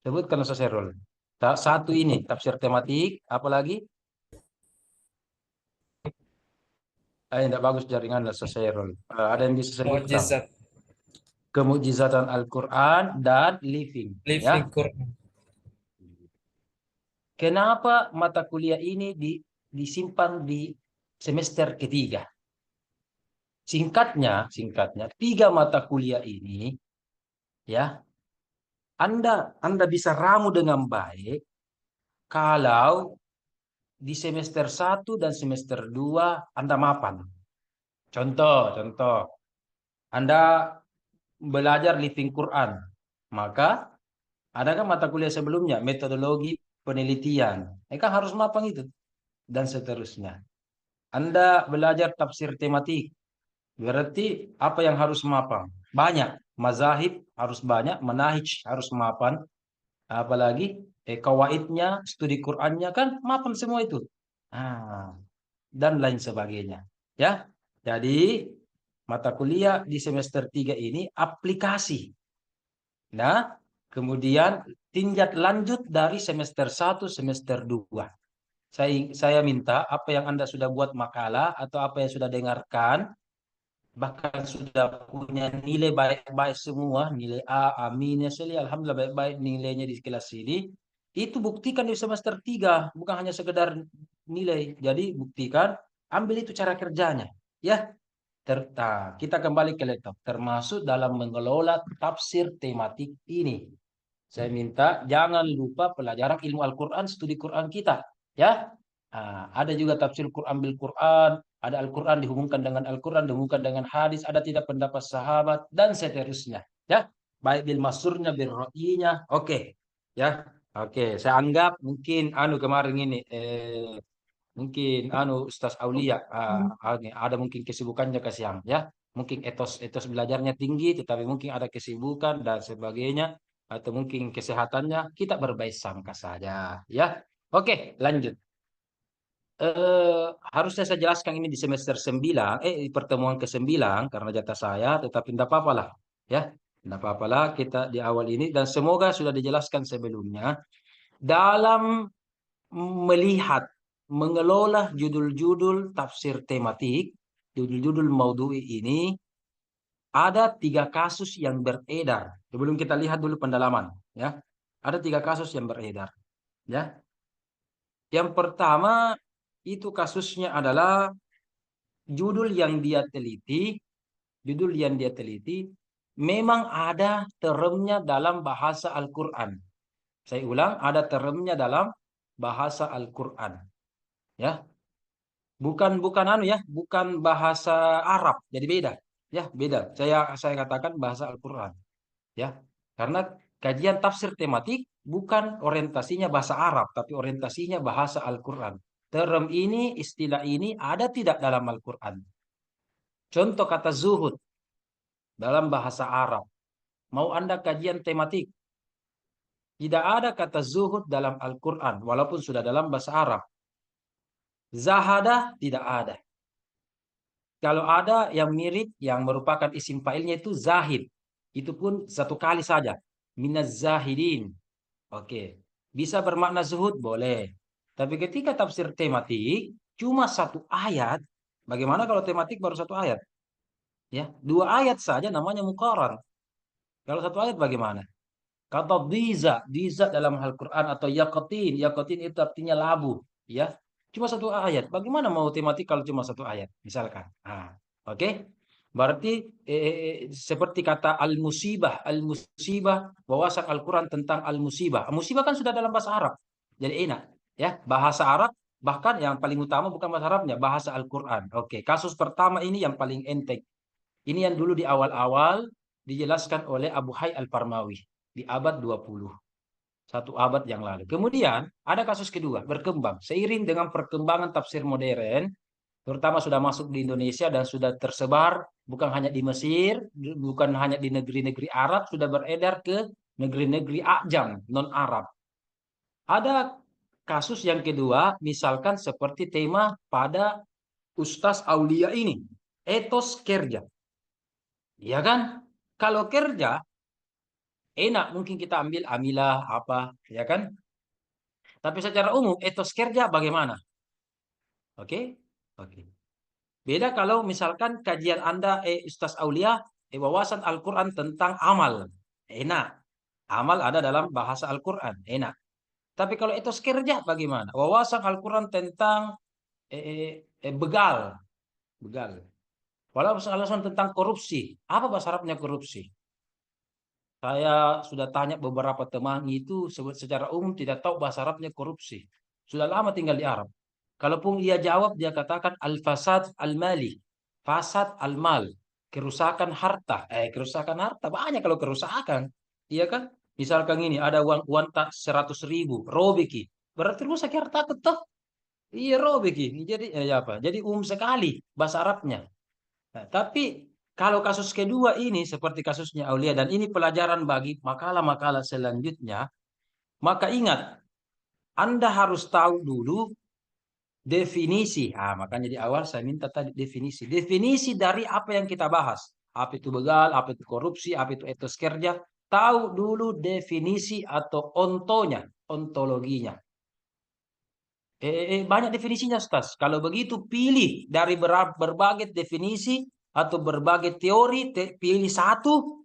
Sebutkan Ustaz Hairul. 1 ini tafsir tematik, apalagi? Tidak bagus jaringan Ustaz Hairul. Ada yang bisa sebutkan? Mukjizat. Kemujizatan Al-Quran dan living. Ya. Quran. Kenapa mata kuliah ini disimpan di semester ketiga? Singkatnya, 3 mata kuliah ini ya, Anda bisa ramu dengan baik kalau di semester 1 dan semester 2 Anda mapan. Contoh, Anda belajar living Quran, maka ada kan mata kuliah sebelumnya, metodologi penelitian. Kan harus mapan itu, dan seterusnya. Anda belajar tafsir tematik, berarti apa yang harus mapan? Banyak. Mazahib harus banyak, manahij harus mapan. Apalagi kawaidnya, studi Qurannya kan mapan semua itu. Dan lain sebagainya. Ya. Jadi mata kuliah di semester 3 ini aplikasi. Nah, kemudian tinjak lanjut dari semester 1, semester 2. Saya minta apa yang Anda sudah buat makalah atau apa yang sudah dengarkan, bahkan sudah punya nilai baik-baik semua, nilai A, minus, alhamdulillah baik-baik nilainya di kelas ini, itu buktikan di semester 3, bukan hanya sekedar nilai. Jadi buktikan, ambil itu cara kerjanya. Ya, kita kembali ke laptop, termasuk dalam mengelola tafsir tematik ini. Saya minta jangan lupa pelajaran ilmu Al-Quran, studi Quran kita. Ya, ada juga tafsir Quran bil Quran, ada Al-Quran dihubungkan dengan Al-Quran, dihubungkan dengan hadis, ada tidak pendapat sahabat, dan seterusnya. Ya, baik bil masurnya, bil ro'inya. Oke. Ya, oke. Saya anggap mungkin kemarin ini, mungkin Ustaz Aulia ada mungkin kesibukannya ke siang. Ya, mungkin etos belajarnya tinggi, tetapi mungkin ada kesibukan dan sebagainya, atau mungkin kesehatannya, kita berbaik sangka saja. Ya, oke, lanjut. Harusnya saya jelaskan ini di semester 9, di pertemuan ke-9 karena jatah saya, tetapi tidak apa-apa lah. Ya, tidak apa-apa lah kita di awal ini, dan semoga sudah dijelaskan sebelumnya. Dalam melihat, mengelola judul-judul tafsir tematik, judul-judul maudhu'i ini, ada 3 kasus yang beredar. Sebelum kita lihat dulu pendalaman. Ya, ada 3 kasus yang beredar. Ya, yang pertama, itu kasusnya adalah judul yang dia teliti memang ada termnya dalam bahasa Al-Quran. Saya ulang, ada termnya dalam bahasa Al-Quran. Ya, bukan bahasa Arab, jadi beda. Ya, beda. Saya katakan bahasa Al-Quran. Ya, karena kajian tafsir tematik bukan orientasinya bahasa Arab, tapi orientasinya bahasa Al-Quran. Term ini, istilah ini ada tidak dalam Al-Quran? Contoh kata zuhud dalam bahasa Arab. Mau Anda kajian tematik? Tidak ada kata zuhud dalam Al-Quran, walaupun sudah dalam bahasa Arab. Zahada tidak ada. Kalau ada yang mirip, yang merupakan isim fa'ilnya itu zahid. Itu pun 1 kali saja. Minaz zahidin. Oke. Bisa bermakna zuhud? Boleh. Tapi ketika tafsir tematik, cuma 1 ayat. Bagaimana kalau tematik baru 1 ayat? Ya, 2 ayat saja namanya muqaran. Kalau 1 ayat bagaimana? Kata diza dalam Al-Quran atau yaqatin itu artinya labu. Ya, cuma 1 ayat. Bagaimana mau tematik kalau cuma 1 ayat? Misalkan. Oke. Berarti seperti kata al-musibah, wawasan Al-Quran tentang al-musibah. Musibah kan sudah dalam bahasa Arab. Jadi enak. Ya, bahasa Arab, bahkan yang paling utama bukan bahasa Arabnya, bahasa Al-Quran. Oke, kasus pertama ini yang paling enteng. Ini yang dulu di awal-awal dijelaskan oleh Abu Hay Al-Parmawi di abad 20. 1 abad yang lalu. Kemudian ada kasus kedua berkembang. Seiring dengan perkembangan tafsir modern, terutama sudah masuk di Indonesia dan sudah tersebar bukan hanya di Mesir, bukan hanya di negeri-negeri Arab, sudah beredar ke negeri-negeri Ajam, non-Arab. Ada kasus yang kedua, misalkan seperti tema pada Ustaz Aulia ini, etos kerja. Iya kan? Kalau kerja, enak mungkin kita ambil amilah apa, ya kan? Tapi secara umum, etos kerja bagaimana? Oke? Oke. Beda kalau misalkan kajian Anda, Ustaz Aulia, wawasan Al-Quran tentang amal. Enak. Amal ada dalam bahasa Al-Quran. Enak. Tapi kalau etos kerja bagaimana? Wawasan Al-Quran tentang begal. Begal. Kalau alasan tentang korupsi, apa bahasa Arabnya korupsi? Saya sudah tanya beberapa teman itu secara umum tidak tahu bahasa Arabnya korupsi. Sudah lama tinggal di Arab. Kalaupun ia jawab, dia katakan al-fasad al-mali. Fasad al-mal. Kerusakan harta. Kerusakan harta. Banyak kalau kerusakan. Iya kan? Misalkan ini, ada uang tak 100.000. Robeki. Berarti rusak harta ketok. Iya robeki. Jadi, apa? Jadi sekali bahasa Arabnya. Nah, tapi kalau kasus kedua ini seperti kasusnya Aulia dan ini pelajaran bagi makalah-makalah selanjutnya, maka ingat, Anda harus tahu dulu definisi. Makanya di awal saya minta tadi definisi. Definisi dari apa yang kita bahas. Apa itu begal, apa itu korupsi, apa itu etos kerja. Tahu dulu definisi atau ontologinya. Banyak definisinya, Ustaz. Kalau begitu pilih dari berbagai definisi atau berbagai teori, pilih satu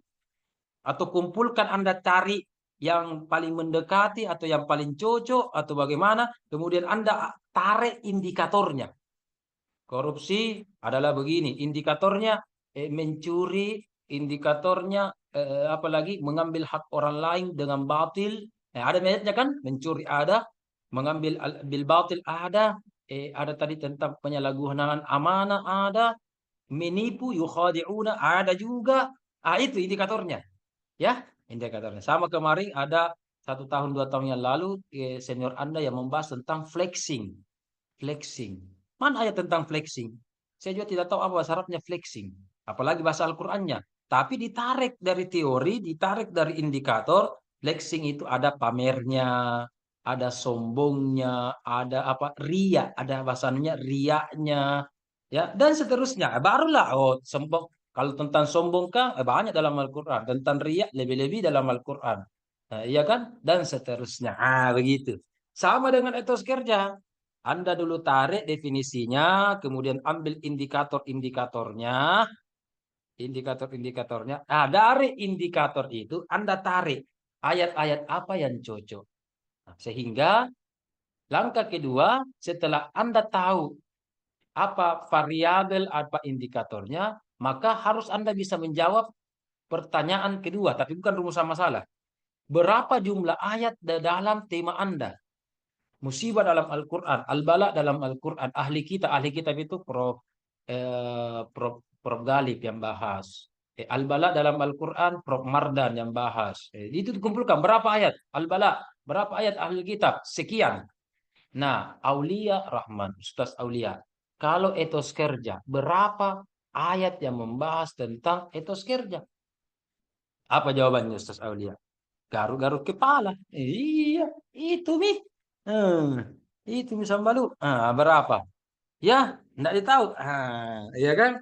atau kumpulkan, Anda cari yang paling mendekati atau yang paling cocok atau bagaimana, kemudian Anda tarik indikatornya. Korupsi adalah begini, indikatornya mencuri, indikatornya apalagi mengambil hak orang lain dengan batil. Ada metodenya kan? Mencuri ada, mengambil bil batil ada tadi tentang penyalahgunaan amanah ada, menipu yukhadi'una ada juga. Itu indikatornya. Ya, indikatornya. Sama kemarin ada 1 tahun 2 tahun yang lalu senior Anda yang membahas tentang flexing. Flexing. Mana ayat tentang flexing? Saya juga tidak tahu apa bahasa Arabnya flexing. Apalagi bahasa Al-Qur'annya. Tapi ditarik dari teori, ditarik dari indikator. Flexing itu ada pamernya, ada sombongnya, ada apa ria, ada bahasanya riaknya, ya dan seterusnya. Barulah sombong. Kalau tentang sombong kan banyak dalam Al-Qur'an, tentang riak lebih-lebih dalam Al-Qur'an. Iya kan? Dan seterusnya. Begitu. Sama dengan etos kerja. Anda dulu tarik definisinya, kemudian ambil indikator-indikatornya, indikator-indikatornya. Dari indikator itu Anda tarik ayat-ayat apa yang cocok. Sehingga langkah kedua, setelah Anda tahu apa variabel, apa indikatornya, maka harus Anda bisa menjawab pertanyaan kedua, tapi bukan rumusan masalah. Berapa jumlah ayat dalam tema Anda? Musibah dalam Al-Quran, al-bala dalam Al-Quran, ahli kitab itu Prof. Galib yang bahas. Al-bala dalam Al-Quran, Prof. Mardan yang bahas. Itu dikumpulkan berapa ayat? Al-bala, berapa ayat ahli kitab? Sekian. Nah, Aulia Rahman, Ustaz Aulia, kalau etos kerja, berapa ayat yang membahas tentang etos kerja? Apa jawabannya Ustaz Aulia? Garuk-garuk kepala. Iya, itu Mi. Itu bisa balu. Berapa? Ya, enggak ditahu. Iya kan?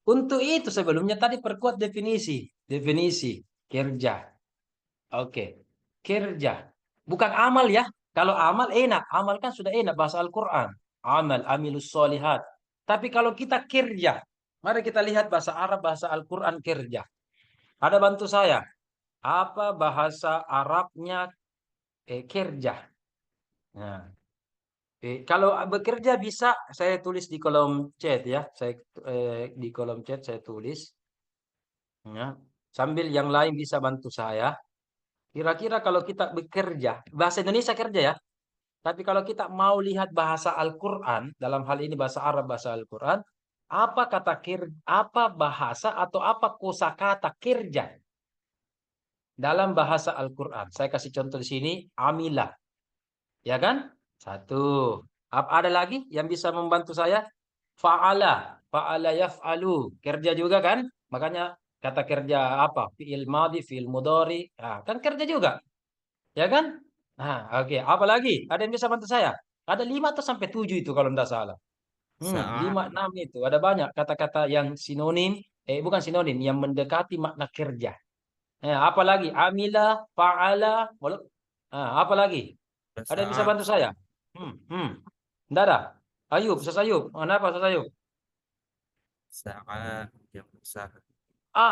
Untuk itu sebelumnya tadi perkuat definisi. Definisi kerja. Oke. Kerja. Bukan amal ya. Kalau amal enak. Amal kan sudah enak bahasa Al-Quran. Amal, amilus solihat. Tapi kalau kita kerja. Mari kita lihat bahasa Arab, bahasa Al-Quran kerja. Ada bantu saya. Apa bahasa Arabnya kerja? Nah, kalau bekerja bisa saya tulis di kolom chat ya. Saya di kolom chat saya tulis. Ya. Sambil yang lain bisa bantu saya. Kira-kira kalau kita bekerja, bahasa Indonesia kerja ya. Tapi kalau kita mau lihat bahasa Al-Quran, dalam hal ini bahasa Arab, bahasa Al-Quran, apa kata apa bahasa atau apa kosakata kerja dalam bahasa Al-Quran? Saya kasih contoh di sini, amilah. Ya kan? Satu. Ada lagi yang bisa membantu saya? Fa'ala. Fa'ala yaf'alu. Kerja juga kan? Makanya kata kerja apa? Fi'il madhi, fi'il mudhari. Kan kerja juga. Ya kan? Oke. Apa lagi? Ada yang bisa bantu saya? Ada 5 atau sampai 7 itu kalau tidak salah. 5, 6 itu. Ada banyak kata-kata yang sinonim. Bukan sinonim. Yang mendekati makna kerja. Apa lagi? Amila, fa'ala. Apa lagi? Ada yang bisa bantu saya? Tidak ada. Ayub, Ustaz Ayub. Kenapa Ustaz Ayub? Sa'a yang usaha.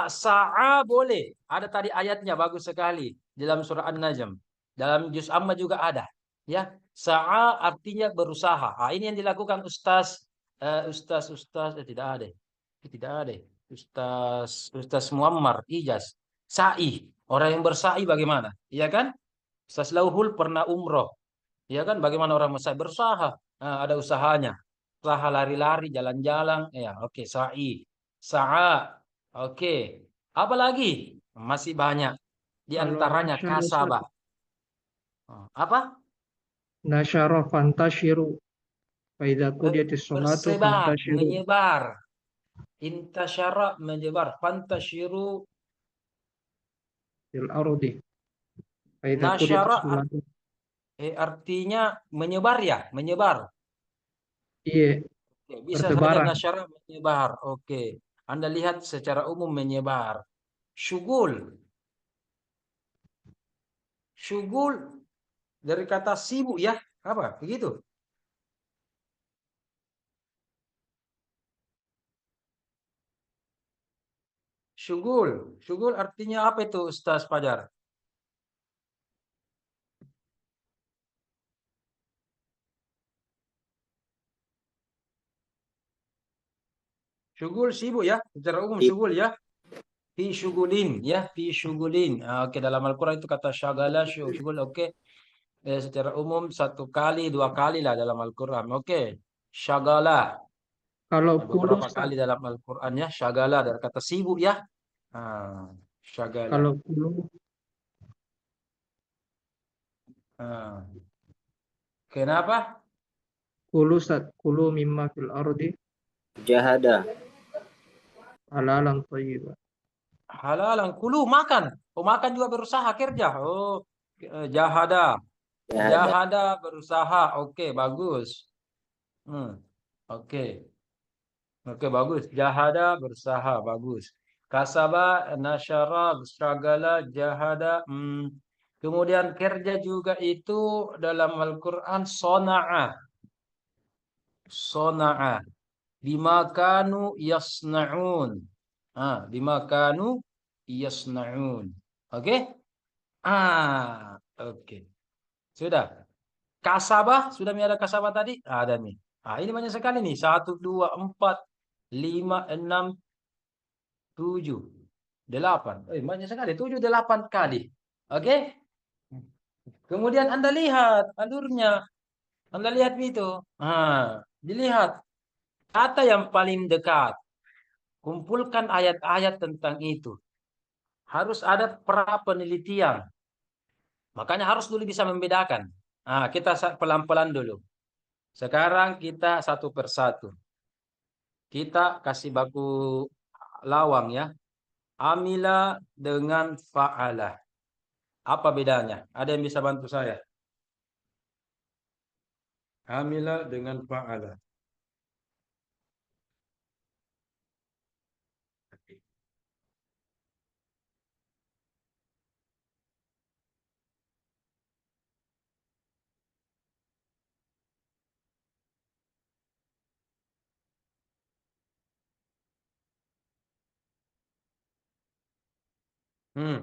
Sa'a boleh. Ada tadi ayatnya bagus sekali dalam surah An-Najm. Dalam juz Amma juga ada. Ya, sa'a artinya berusaha. Ini yang dilakukan Ustaz tidak ada. Tidak ada. Ustaz Muammar Ijaz. Sa'i, orang yang bersa'i bagaimana? Iya kan? Ustaz Lauhul pernah umroh. Iya kan? Bagaimana orang bersa'i? Berusaha. Nah, ada usahanya. Usaha lari-lari, jalan-jalan. Ya, oke, sa'i. Sa'a. Oke. Apa lagi? Masih banyak. Di Kalau antaranya nasyara Ustaz, kasabah. Apa? nasyara fantashiru. Faidza qudiyatis sholatu Bersebar, fantashiru menyebar. Intasyara, menyebar. Fantasyiru. fil ardi. Faidza qudiyatis Nasyara sholatu. artinya menyebar ya, menyebar. Iya, Oke, bisa saja bertebaran. nasyara menyebar. Oke. Anda lihat secara umum menyebar. Syugul. Syugul dari kata sibuk ya. Apa? Begitu. Syugul. Syugul artinya apa itu Ustaz Fajar? Syugul sibuk ya. Secara umum syugul ya. Fi syugulin ya. Fi syugulin. Oke, dalam Al-Quran itu kata syagala, syugul. Oke. Secara umum satu kali, dua kali lah dalam Al-Quran. Oke. Syagala. Kalau kulu Beberapa kali dalam Al-Quran ya. Syagala dari kata sibuk ya. Syagala. kalau kulu Kenapa? kulu Ustaz, kulu mimma fil ardi Jahada. halalan thayyiban. Halalan kulu makan. Oh, makan juga berusaha kerja. Oh, jahada. Jahada berusaha. Oke, bagus. Oke. Oke, bagus. Jahada berusaha, bagus. Kasaba, nasyara, stragala, jahada. Kemudian kerja juga itu dalam Al-Quran sona'a. Sona'a. Bima kanu yasna'un. Bima kanu yasna'un. Oke? Oke. Sudah. Kasabah, sudah ada kasabah tadi? Ada nih. Ini banyak sekali nih. 1, 2, 4, 5, 6, 7, 8. Banyak sekali. 7, 8 kali. Oke? Kemudian Anda lihat alurnya. Anda lihat itu. Dilihat. Kata yang paling dekat. Kumpulkan ayat-ayat tentang itu. Harus ada pra penelitian. Makanya harus dulu bisa membedakan. Kita pelan-pelan dulu. Sekarang kita satu persatu. Kita kasih baku lawang ya. Amila dengan fa'ala. Apa bedanya? Ada yang bisa bantu saya? Amila dengan fa'ala.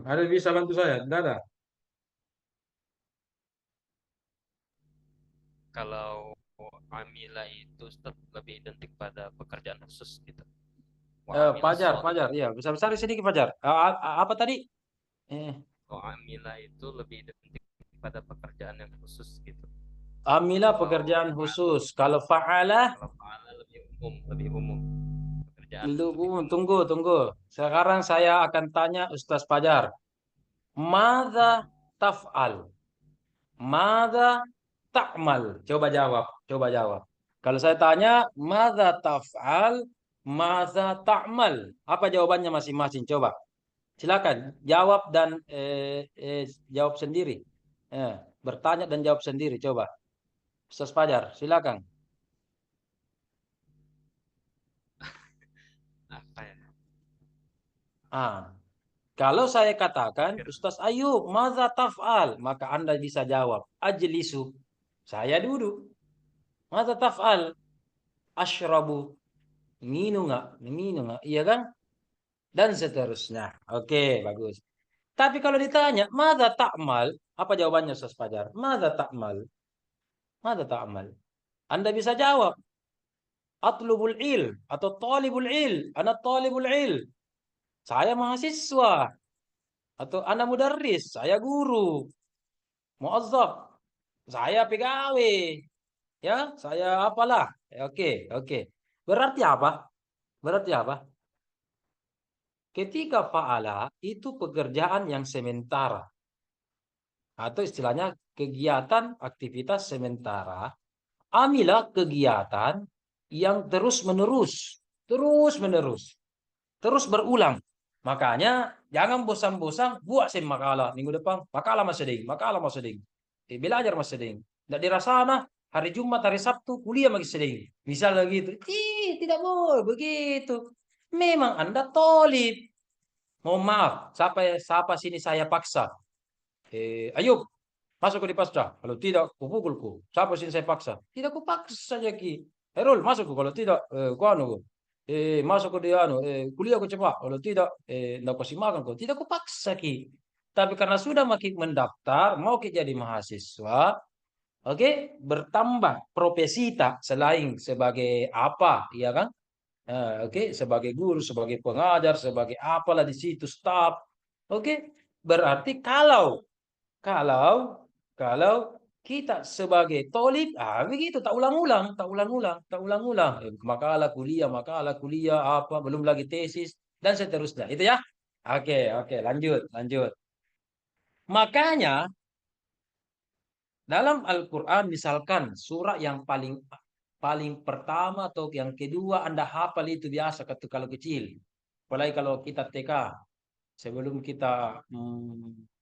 Ada yang bisa bantu saya? Tidak ada? Kalau amila itu Ustaz lebih identik pada pekerjaan khusus gitu. Fajar. Iya, besar-besar sedikit Fajar. Apa tadi? Amila itu lebih identik pada pekerjaan yang khusus gitu. Amila pekerjaan khusus. Kalau fa'ala? Kalau fa'ala lebih umum. Pekerjaan Tunggu. Sekarang saya akan tanya Ustaz Fajar. Mada taf'al? Mada ta'mal? Coba jawab. Kalau saya tanya, mada taf'al? Mada ta'mal? Apa jawabannya masing-masing? Coba. Silakan jawab dan jawab sendiri. Bertanya dan jawab sendiri. Coba. Ustaz Fajar, silakan. apa ya? Kalau saya katakan, Ustaz Ayub, maza taf'al? Maka Anda bisa jawab, ajlisu. Saya duduk. Maza taf'al? Ashrabu. Minum nggak? Iya kan? Dan seterusnya. Oke, bagus. Tapi kalau ditanya, maza ta'mal? Apa jawabannya Ustaz Fajar? Maza ta'mal? Maza ta'mal? Anda bisa jawab. atlubul il atau talibul il, ana talibul il. Saya mahasiswa atau ana mudarris, saya guru. Muazzab, saya pegawai. Ya, saya apalah. Oke, oke. Berarti apa? Berarti apa? Ketika fa'ala itu pekerjaan yang sementara. Atau istilahnya kegiatan aktivitas sementara. Amila kegiatan yang terus-menerus. Terus-menerus. Terus berulang. Makanya jangan bosan-bosan buat makalah. Minggu depan makalah masih ding. Makalah masih ding. Belajar masih ding. Tidak dirasa nah. Hari Jumat, hari Sabtu, kuliah masih seding. Misalnya gitu. Tidak boleh begitu. Memang Anda tolib. Mohon maaf, siapa sini saya paksa. Ayub, masuk ke di pasca. Kalau tidak, kupukulku. Siapa sini saya paksa? Tidak kupaksa saja ki. Herul, masuk. Kalau tidak, kuanu. Masuk ke dia, kuliah ku cepat. Kalau tidak, ndak kasih makan kau. Tidak kupaksa ki. Tapi karena sudah makin mendaftar, mau kita jadi mahasiswa, oke, bertambah profesi tak selain sebagai apa, ya kan? Oke, sebagai guru, sebagai pengajar, sebagai apalah di situ staff. Oke, berarti kalau kita sebagai tolib, begitu tak ulang-ulang. Makalah kuliah, apa, belum lagi tesis dan seterusnya. Itu ya. Oke, lanjut. Makanya dalam Al-Quran misalkan surah yang paling pertama atau yang kedua Anda hafal itu biasa kalau kecil. Apalagi kalau kita TK, sebelum kita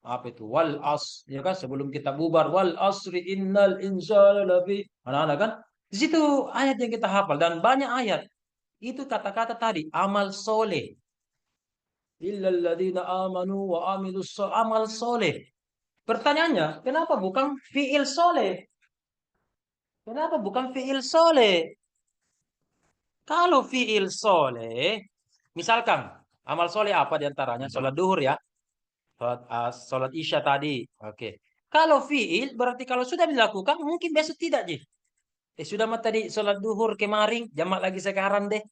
apa itu wal as, ya kan, sebelum kita bubar wal asri innal insana lafi, anak-anak kan di situ ayat yang kita hafal dan banyak ayat itu kata-kata tadi amal soleh, illal ladzina amanu wa amilus amal soleh. Pertanyaannya, kenapa bukan fiil soleh? Kenapa bukan fiil soleh? Kalau fiil soleh, misalkan amal soleh apa diantaranya? Sholat duhur ya, sholat isya tadi. Oke. Kalau fiil berarti kalau sudah dilakukan mungkin besok tidak ji. Sudah mah tadi sholat duhur kemarin, jamak lagi sekarang deh.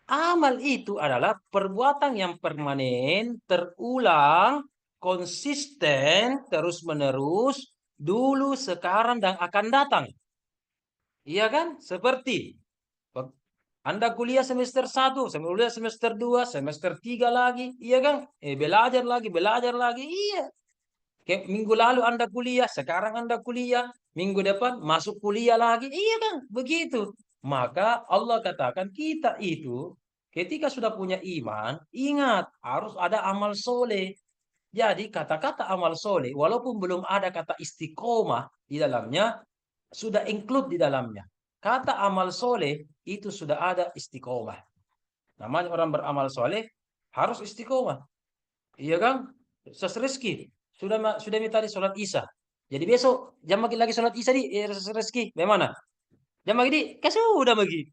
Amal itu adalah perbuatan yang permanen, terulang, konsisten, terus-menerus, dulu, sekarang, dan akan datang. Iya kan? Seperti Anda kuliah semester 1, kuliah semester 2, semester 3 lagi. Iya kan? Belajar lagi. Iya. Kayak minggu lalu Anda kuliah, sekarang Anda kuliah. Minggu depan masuk kuliah lagi. Iya kan? Begitu. Maka Allah katakan kita itu ketika sudah punya iman, ingat harus ada amal soleh. Jadi kata-kata amal soleh, walaupun belum ada kata istiqomah di dalamnya, sudah include di dalamnya. Kata amal soleh itu sudah ada istiqomah. Namanya orang beramal soleh harus istiqomah. Iya kan? Sesreski sudah minta di sholat isya. Jadi besok jam lagi sholat isya di sesreski. Bagaimana? Jam lagi di sudah lagi.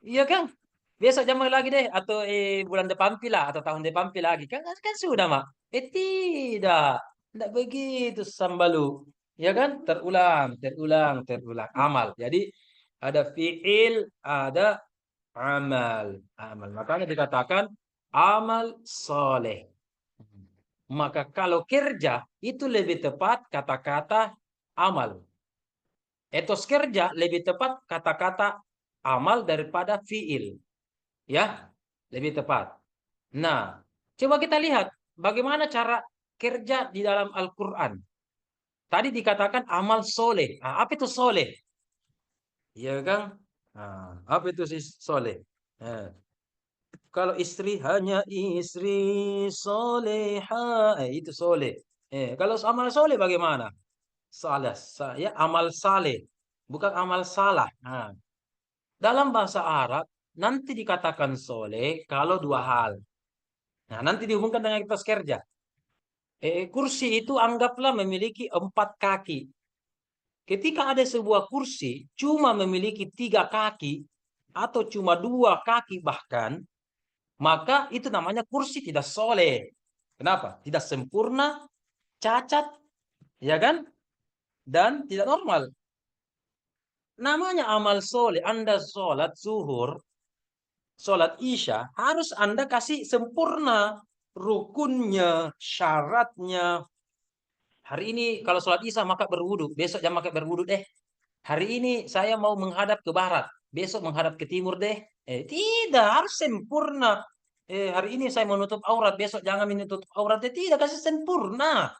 Iya kan? Besok jam lagi deh atau bulan depan pila atau tahun depan pila lagi kan sudah mak. Tidak begitu sambalu. Ya kan? Terulang. Amal. Jadi ada fiil, ada amal. Makanya dikatakan amal soleh. Maka kalau kerja itu lebih tepat kata-kata amal. Etos kerja lebih tepat kata-kata amal daripada fiil. Ya, lebih tepat. Nah, coba kita lihat bagaimana cara kerja di dalam Al-Quran. Tadi dikatakan amal soleh. Apa itu soleh? Iya kan? Apa itu sih soleh? Kalau istri hanya istri soleha, itu soleh. Kalau amal soleh bagaimana? Salah, ya amal saleh, bukan amal salah. Dalam bahasa Arab nanti dikatakan soleh kalau dua hal. Nah, nanti dihubungkan dengan etos kerja. Kursi itu anggaplah memiliki 4 kaki. Ketika ada sebuah kursi cuma memiliki 3 kaki atau cuma 2 kaki bahkan, maka itu namanya kursi tidak soleh. Kenapa? Tidak sempurna, cacat, ya kan? Dan tidak normal. namanya amal soleh. Anda sholat zuhur, sholat isya, harus Anda kasih sempurna rukunnya, syaratnya. Hari ini kalau sholat isya maka berwudu, besok jangan pakai berwudu deh. Hari ini saya mau menghadap ke barat, besok menghadap ke timur deh. Tidak, harus sempurna. Hari ini saya menutup aurat, besok jangan menutup aurat. Tidak, kasih sempurna.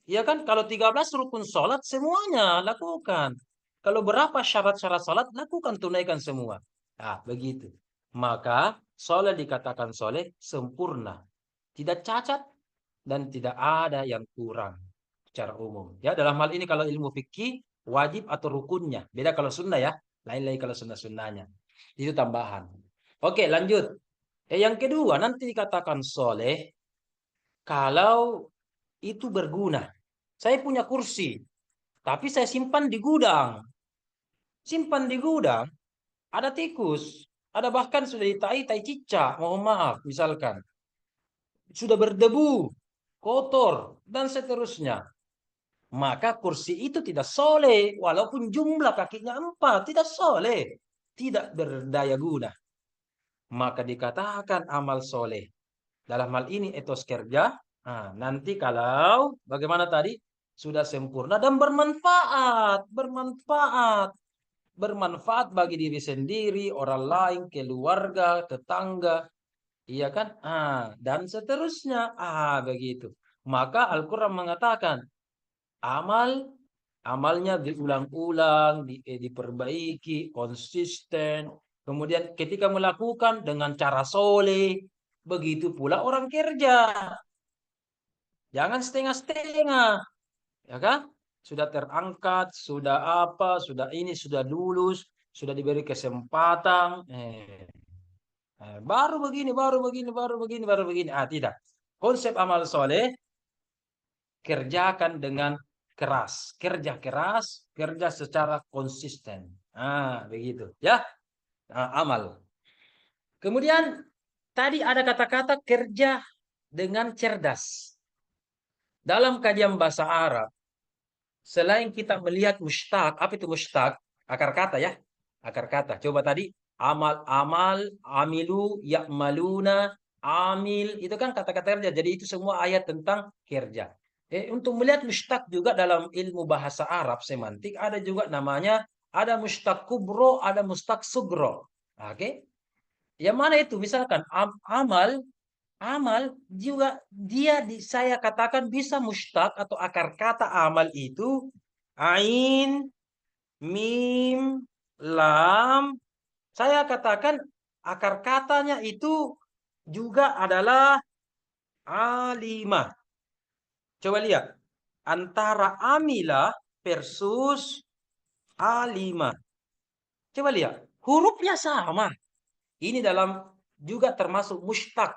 Ya kan, kalau 13 rukun sholat semuanya lakukan. Kalau berapa syarat-syarat sholat, lakukan, tunaikan semua. Nah, begitu. Maka sholat dikatakan soleh sempurna. Tidak cacat dan tidak ada yang kurang secara umum. Ya, dalam hal ini kalau ilmu fikih, wajib atau rukunnya. Beda kalau sunnah ya. Lain-lain kalau sunnah-sunnahnya. Itu tambahan. Oke, lanjut. Yang kedua, nanti dikatakan soleh kalau itu berguna. Saya punya kursi, tapi saya simpan di gudang. Simpan di gudang, ada tikus, ada bahkan sudah tai cicak, mohon maaf, misalkan. Sudah berdebu, kotor, dan seterusnya. Maka kursi itu tidak soleh, walaupun jumlah kakinya 4, tidak soleh. Tidak berdaya guna. Maka dikatakan amal soleh. Dalam hal ini etos kerja. Nah, nanti kalau bagaimana tadi sudah sempurna dan bermanfaat bagi diri sendiri, orang lain, keluarga, tetangga, iya kan? Dan seterusnya. Begitu. Maka Al-Quran mengatakan amalnya diulang-ulang, diperbaiki, konsisten. Kemudian ketika melakukan dengan cara soleh, begitu pula orang kerja. Jangan setengah-setengah. Ya kan? Sudah terangkat, sudah apa, sudah ini, sudah lulus, sudah diberi kesempatan. Baru begini. Tidak. Konsep amal soleh, kerjakan dengan keras. Kerja keras, kerja secara konsisten. Begitu. Ya, amal. Kemudian tadi ada kata-kata kerja dengan cerdas. Dalam kajian bahasa Arab, selain kita melihat mushtaq, apa itu mushtaq? Akar kata ya. Akar kata. Coba tadi amal, amilu, ya'maluna, amil, itu kan kata-kata kerja. Jadi itu semua ayat tentang kerja. Untuk melihat mushtaq juga dalam ilmu bahasa Arab semantik ada juga namanya, ada mushtaq kubro, ada mushtaq sugro. Oke? Yang mana itu? Misalkan amal juga saya katakan bisa mushtaq atau akar kata amal itu ain, mim, lam. Saya katakan akar katanya itu juga adalah alimah. Coba lihat antara amilah versus alimah. Coba lihat hurufnya sama. Ini dalam juga termasuk mushtaq,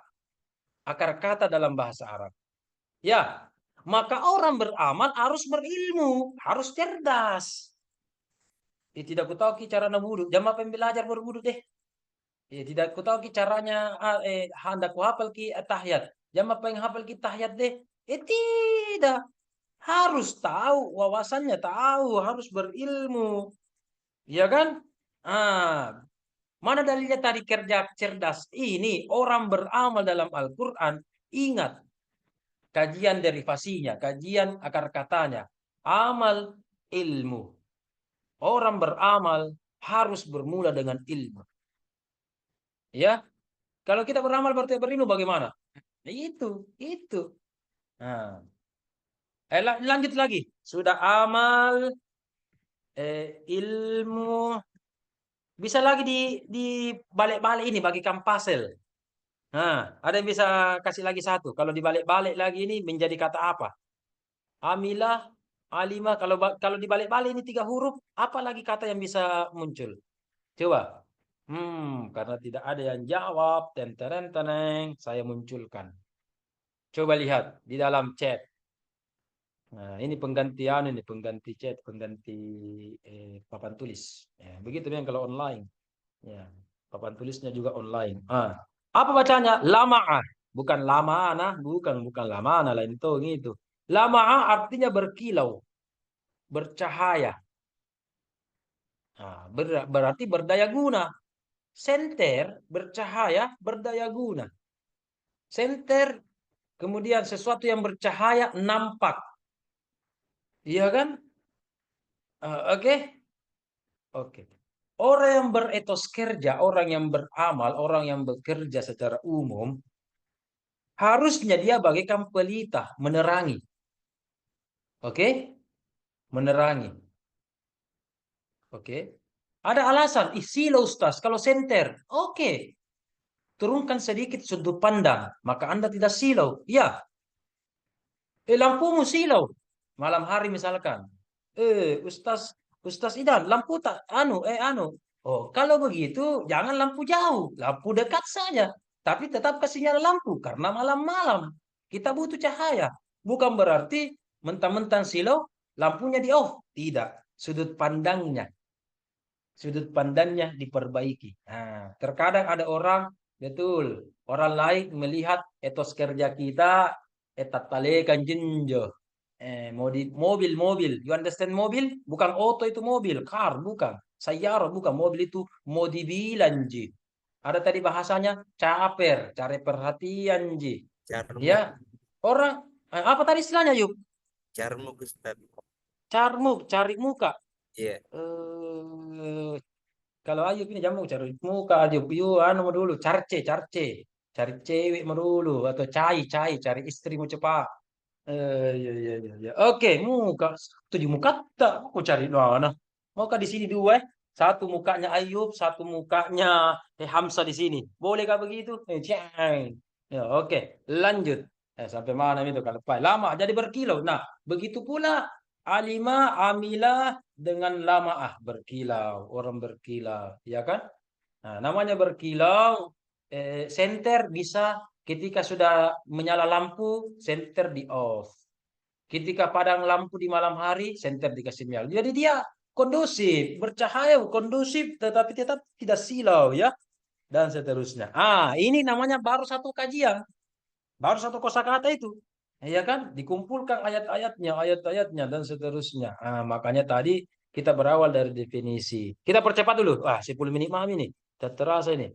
akar kata dalam bahasa Arab. Ya, maka orang beramal harus berilmu, harus cerdas. Tidak ku tahu cara berwudu, jangan apa belajar berwudu deh. Tidak ku tahu caranya hendak ku hafal ki tahiyat. Jangan apa yang hafal ki tahiyat deh. Tidak. Harus tahu, wawasannya tahu, harus berilmu. Ya kan? Mana dalilnya tadi kerja cerdas? Ini orang beramal dalam Al-Quran. Ingat, kajian derivasinya, kajian akar katanya. Amal, ilmu. Orang beramal harus bermula dengan ilmu. Ya, kalau kita beramal berarti berilmu bagaimana? Itu. Nah, lanjut lagi. Sudah amal, ilmu. Bisa lagi di balik-balik ini bagikan puzzle. Nah, ada yang bisa kasih lagi satu. Kalau dibalik-balik lagi ini menjadi kata apa? Amilah, alimah. Kalau dibalik-balik ini 3 huruf, apa lagi kata yang bisa muncul? Coba. Karena tidak ada yang jawab, teneng, saya munculkan. Coba lihat di dalam chat. Nah, ini pengganti chat, pengganti papan tulis. Ya, begitu kan kalau online. Ya, papan tulisnya juga online. Apa bacanya? Lama'ah. Bukan lama'ana, bukan lama'ana lain itu gitu. Lama'ah artinya berkilau, bercahaya. Nah, berarti berdaya guna. Senter bercahaya berdaya guna. Senter kemudian sesuatu yang bercahaya nampak. Iya kan? Oke. Oke. Orang yang beretos kerja, orang yang beramal, orang yang bekerja secara umum, harusnya dia bagaikan pelita, menerangi. Oke? Menerangi. Oke. Ada alasan, silau Ustaz, kalau senter. Oke. Turunkan sedikit sudut pandang, maka Anda tidak silau. Ya. Lampumu silau. Malam hari misalkan. Ustaz Idan, lampu tak anu. Oh, kalau begitu jangan lampu jauh, lampu dekat saja. Tapi tetap kasih nyala lampu karena malam-malam kita butuh cahaya. Bukan berarti mentang-mentang silau lampunya di off. Tidak, sudut pandangnya diperbaiki. Nah, terkadang ada orang betul, orang lain melihat etos kerja kita etat talekan jenjo. Mobil. You understand mobil? Bukan auto itu mobil, car bukan. Sayyarah bukan, mobil itu modibilan ji. Ada tadi bahasanya cari perhatian ji. Carmuk. Ya, orang apa tadi istilahnya yuk? Carmuk Ustaz. Carmuk, cari muka. Iya. Kalau Ayub ini jamu cari muka Ayub, anu dulu cari cewek dulu atau cari istri mau cepat. Ya. Oke, muka 7 muka tak aku cari mana. Muka di sini 2, satu mukanya Ayub, satu mukanya Hamzah di sini. Bolehkah begitu? Ya, oke, lanjut. Sampai mana itu kalau lama jadi berkilau. Nah, begitu pula alima amilah dengan lamaah berkilau, orang berkilau, ya kan? Nah, namanya berkilau, senter bisa ketika sudah menyala lampu, senter di off. Ketika padang lampu di malam hari, senter dikasih nyala. Jadi dia kondusif, bercahaya, kondusif, tetapi tetap tidak silau, ya. Dan seterusnya. Ini namanya baru satu kajian. Baru satu kosakata itu. Ya kan? Dikumpulkan ayat-ayatnya dan seterusnya. Makanya tadi kita berawal dari definisi. Kita percepat dulu. 10 menit malam ini. Terasa ini.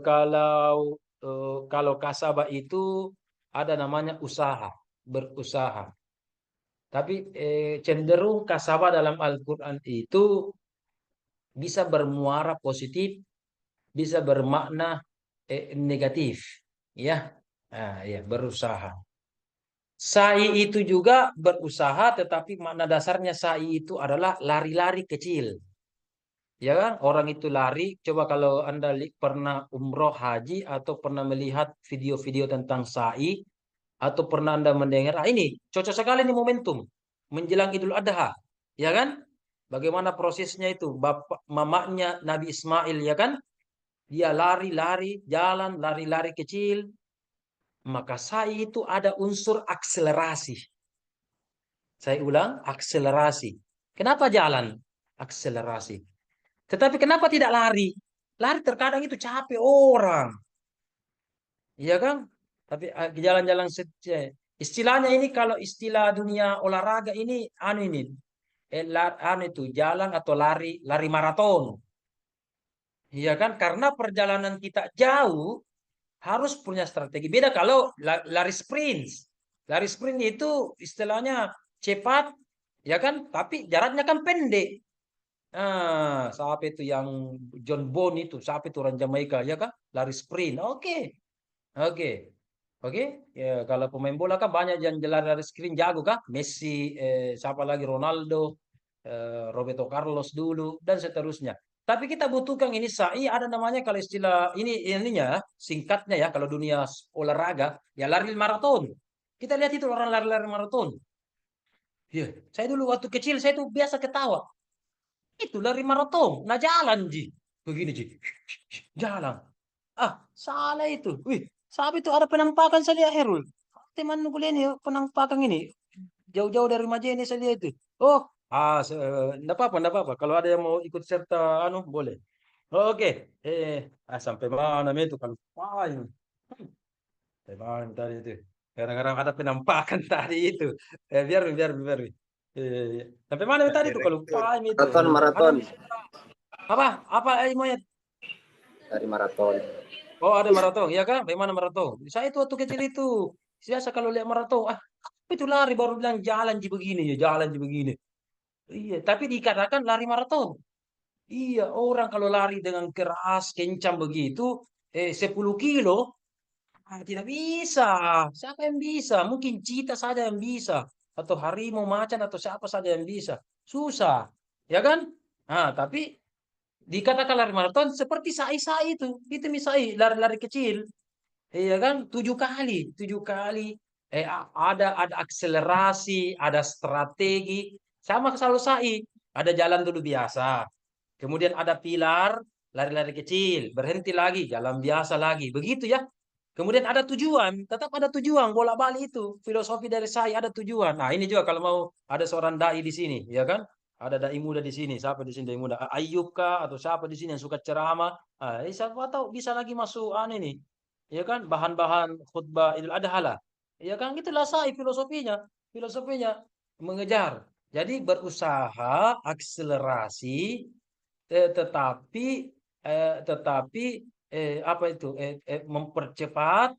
Kalau kasabah itu ada namanya usaha, berusaha. Tapi cenderung kasabah dalam Al-Quran itu bisa bermuara positif, bisa bermakna negatif, ya. Ya, berusaha. Sa'i itu juga berusaha, tetapi makna dasarnya sa'i itu adalah lari-lari kecil. Ya kan? Orang itu lari. Coba kalau Anda pernah umroh haji atau pernah melihat video-video tentang sa'i atau pernah Anda mendengar, ini cocok sekali nih momentum menjelang Idul Adha. Ya kan? Bagaimana prosesnya itu? Bapak mamanya Nabi Ismail, ya kan? Dia lari-lari, jalan, lari-lari kecil. Maka sa'i itu ada unsur akselerasi. Saya ulang, akselerasi. Kenapa jalan? Akselerasi. Tetapi kenapa tidak lari? Lari terkadang itu capek orang. Iya kan? Tapi jalan-jalan istilahnya ini, kalau istilah dunia olahraga ini itu jalan atau lari maraton. Iya kan? Karena perjalanan kita jauh, harus punya strategi. Beda kalau lari sprint. Lari sprint itu istilahnya cepat, ya kan? Tapi jaraknya kan pendek. Siapa itu yang John Bone itu? Siapa itu orang Jamaika, ya kan? Lari sprint. Oke. Ya, kalau pemain bola kan banyak yang lari sprint jago kan? Messi, siapa lagi, Ronaldo, Roberto Carlos dulu dan seterusnya. Tapi kita butuhkan ini sa'i, ada namanya kalau istilah ininya singkatnya ya, kalau dunia olahraga ya lari maraton. Kita lihat itu orang lari maraton. Ya, saya dulu waktu kecil saya tuh biasa ketawa. Itu lari maraton, nah jalan ji. Begini ji. Jalan. Salah itu. Wih, sabi itu ada penampakan saya lihat Herul. Teman kuliah ini penampakan ini. Jauh-jauh dari rumah ini saya lihat itu. Oh, enggak apa-apa. Kalau ada yang mau ikut serta boleh. Oke. Sampai mana itu kalau sampai mana tadi itu. Kadang-kadang ada penampakan tadi itu. Biar. Sampai mana tadi tuh kalau lupa itu? Maraton. Apa monyet? Dari maraton. Oh, ada maraton, ya kan? Bagaimana maraton? Saya itu waktu kecil itu biasa kalau lihat maraton, apa itu lari baru bilang jalan begini ya, jalan begini. Iya, tapi dikatakan lari maraton. Iya, orang kalau lari dengan keras, kencang begitu, 10 kilo, tidak bisa. Siapa yang bisa? Mungkin cheetah saja yang bisa. Atau harimau, macan, atau siapa saja yang bisa. Susah. Ya kan? Nah, tapi dikatakan lari maraton seperti sai-sai itu. Itu misalnya lari-lari kecil. Iya kan? 7 kali. 7 kali. Ada akselerasi, ada strategi. Sama selalu sai. Ada jalan dulu biasa. Kemudian ada pilar, lari-lari kecil. Berhenti lagi, jalan biasa lagi. Begitu ya. Kemudian ada tujuan, tetap ada tujuan, bolak-balik itu. Filosofi dari saya ada tujuan. Nah, ini juga kalau mau ada seorang dai di sini, ya kan? Ada dai muda di sini, siapa di sini dai muda? Ayub kah atau siapa di sini yang suka ceramah? Siapa tahu bisa lagi masuk nih. Ya kan? Bahan-bahan khutbah Idul Adha lah. Ya kan? Itulah saya filosofinya. Filosofinya mengejar. Jadi berusaha akselerasi tetapi apa itu mempercepat,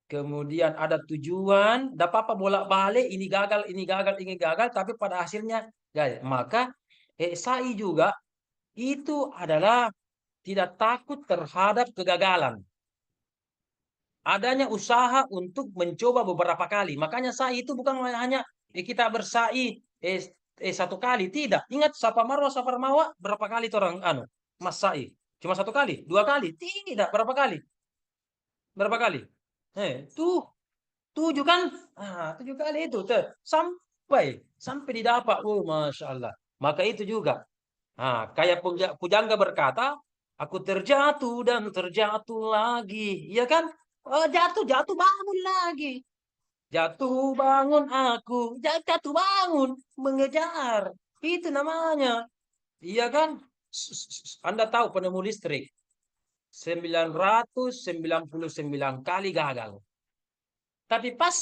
kemudian ada tujuan, tidak apa-apa bolak-balik, ini gagal, tapi pada hasilnya gagal. Maka sai juga itu adalah tidak takut terhadap kegagalan. Adanya usaha untuk mencoba beberapa kali. Makanya sai itu bukan hanya kita bersai 1 kali, tidak. Ingat Safa Marwah berapa kali itu orang Mas sai? Cuma 1 kali, 2 kali? Tidak, berapa kali? Berapa kali? Tuh 7 kan? 7 kali itu sampai didapat. Oh, Masya Allah. Maka itu juga. Kayak pujangga berkata, aku terjatuh dan terjatuh lagi. Iya kan? Jatuh bangun lagi. Jatuh bangun aku. Jatuh bangun. Mengejar. Itu namanya. Iya kan? Anda tahu penemu listrik. 999 kali gagal. Tapi pas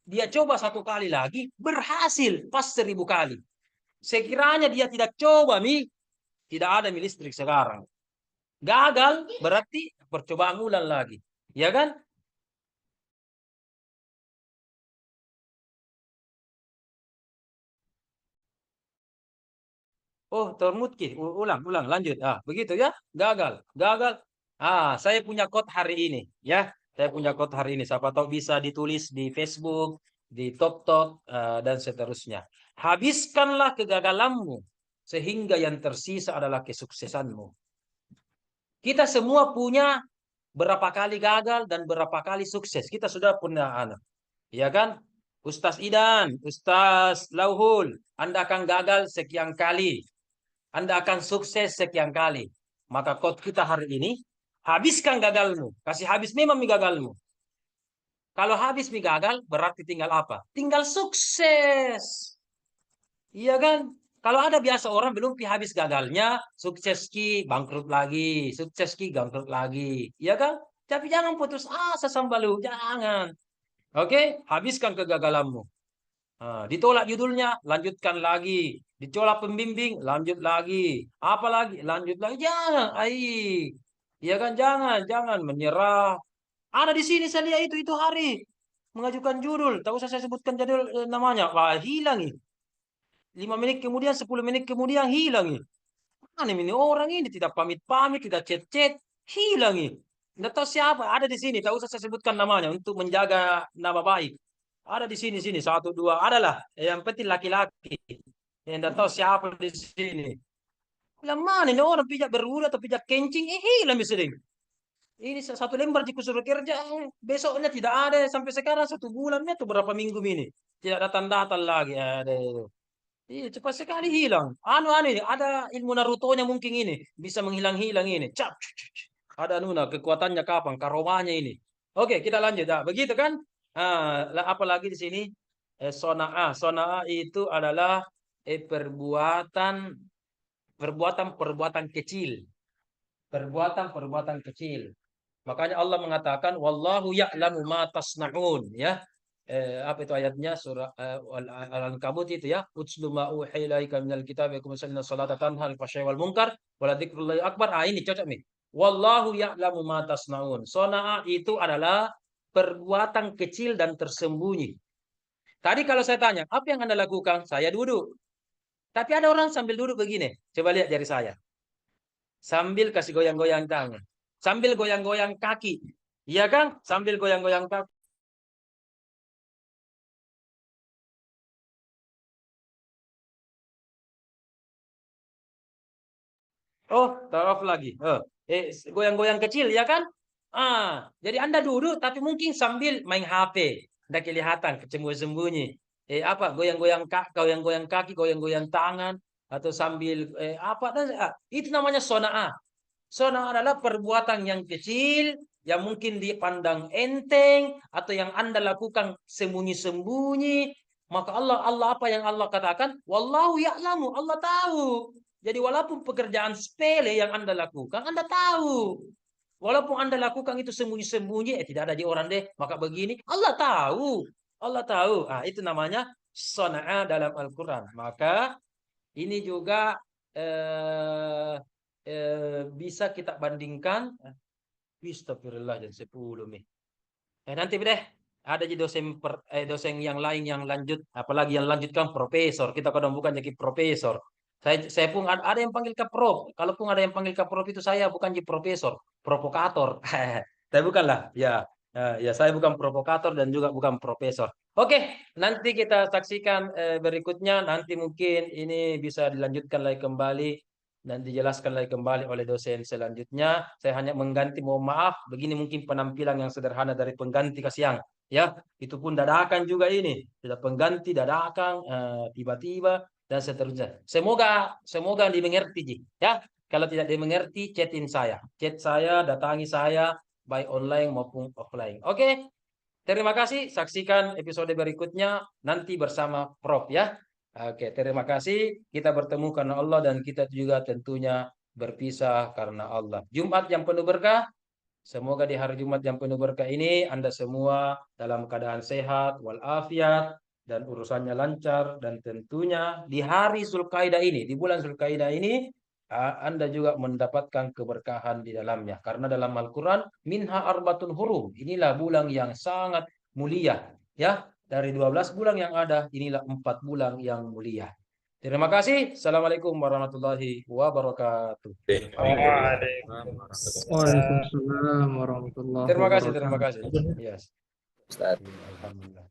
dia coba 1 kali lagi, berhasil pas 1000 kali. Sekiranya dia tidak coba, tidak ada listrik sekarang. Gagal berarti percobaan ulang lagi. Ya kan? Oh, termutki. Ulang, lanjut. Begitu ya. Gagal. Saya punya quote hari ini, ya. Saya punya quote hari ini. Siapa tahu bisa ditulis di Facebook, di TokTok, dan seterusnya. Habiskanlah kegagalanmu sehingga yang tersisa adalah kesuksesanmu. Kita semua punya berapa kali gagal dan berapa kali sukses. Kita sudah punya anak. Ya kan? Ustaz Idan, Ustaz Lauhul, Anda akan gagal sekian kali. Anda akan sukses sekian kali. Maka quote kita hari ini, habiskan gagalmu. Kasih habis memang gagalmu. Kalau habis gagal, berarti tinggal apa? Tinggal sukses. Iya kan? Kalau ada biasa orang belum habis gagalnya, sukses ki, bangkrut lagi. Sukses ki, bangkrut lagi. Iya kan? Tapi jangan putus asa sambalu. Jangan. Oke? Habiskan kegagalanmu. Ditolak judulnya, lanjutkan lagi. Ditolak pembimbing, lanjut lagi. Apa lagi? Lanjut lagi. Jangan. Ya kan? Jangan menyerah. Ada di sini saya lihat itu hari mengajukan judul. Tahu saya sebutkan judul namanya. Wah, hilang ini. 5 menit kemudian, 10 menit kemudian hilang ini. Mana ini orang ini tidak pamit-pamit, tidak chat-chat, hilang ini. Tidak tahu siapa. Ada di sini. Tahu saya sebutkan namanya untuk menjaga nama baik. Ada di sini 1, 2, adalah yang penting laki-laki. Yang tidak tahu siapa di sini. Bilang mana ini orang pijak berudah atau pijak kencing, hilang sering. Ini 1 lembar jika suruh kerja, besoknya tidak ada sampai sekarang 1 bulannya tuh berapa minggu ini. Tidak datang-datang lagi. Iya, cepat sekali hilang. Ini ada ilmu Naruto-nya mungkin ini bisa menghilang-hilang ini. Ada kekuatannya kapan? Karomanya ini. Oke, kita lanjut. Begitu kan? Apalagi di sini sona'a itu adalah perbuatan kecil. Perbuatan kecil. Makanya Allah mengatakan wallahu ya'lamu ma tasna'un, ya. apa itu ayatnya, surah Al-Ankabut itu ya, utslu ma uhiya ilaika minal kitabi wa qimna salata tanhal fahsya'i wal munkar wa ladzikrullahi akbar. Ini cocok nih. Wallahu ya'lamu ma tasnaun. Sona'a itu adalah perbuatan kecil dan tersembunyi. Tadi kalau saya tanya, apa yang Anda lakukan? Saya duduk. Tapi ada orang sambil duduk begini. Coba lihat jari saya. Sambil kasih goyang-goyang tangan. Sambil goyang-goyang kaki. Iya kan? Sambil goyang-goyang kaki. Oh, taraf lagi. Goyang-goyang kecil ya kan? Jadi Anda duduk tapi mungkin sambil main HP. Tidak kelihatan, sembunyi. Goyang-goyang kaki, goyang-goyang tangan, atau sambil itu namanya sona'ah. Sona'ah adalah perbuatan yang kecil yang mungkin dipandang enteng atau yang Anda lakukan sembunyi-sembunyi. Maka Allah apa yang Allah katakan? Wallahu ya'lamu, Allah tahu. Jadi walaupun pekerjaan sepele yang Anda lakukan, Anda tahu. Walaupun Anda lakukan itu sembunyi-sembunyi, tidak ada di orang deh, maka begini, Allah tahu. Allah tahu. Itu namanya sona'ah dalam Al-Quran. Maka ini juga bisa kita bandingkan. Astagfirullah, jam 10 nih. Nanti deh, ada di dosen yang lain yang lanjut, apalagi yang lanjutkan profesor. Kita kadang bukan jadi profesor. Saya pun ada yang panggil ke prof. Kalaupun ada yang panggil ke prof itu saya bukan jadi profesor, provokator. Saya bukanlah. Ya, saya bukan provokator dan juga bukan profesor. Oke, nanti kita saksikan berikutnya. Nanti mungkin ini bisa dilanjutkan lagi kembali dan dijelaskan lagi kembali oleh dosen selanjutnya. Saya hanya mengganti, mohon maaf, begini mungkin penampilan yang sederhana dari pengganti kasihan. Ya, itu pun dadakan juga ini. Sudah pengganti dadakan, tiba-tiba dan seterusnya. Semoga dimengerti, Ji. Ya, kalau tidak dimengerti, chatin saya. Chat saya, datangi saya, baik online maupun offline. Oke, terima kasih. Saksikan episode berikutnya nanti bersama Prof ya. Oke, terima kasih. Kita bertemu karena Allah dan kita juga tentunya berpisah karena Allah. Jumat yang penuh berkah. Semoga di hari Jumat yang penuh berkah ini Anda semua dalam keadaan sehat walafiat dan urusannya lancar, dan tentunya di hari Zulkaidah ini, di bulan Zulkaidah ini Anda juga mendapatkan keberkahan di dalamnya, karena dalam Al-Quran minha arbatun hurum, inilah bulan yang sangat mulia ya. Dari 12 bulan yang ada, inilah 4 bulan yang mulia. Terima kasih. Assalamualaikum warahmatullahi wabarakatuh. Waalaikumsalam warahmatullahi Terima kasih. wabarakatuh. Yes. Ustaz. Alhamdulillah.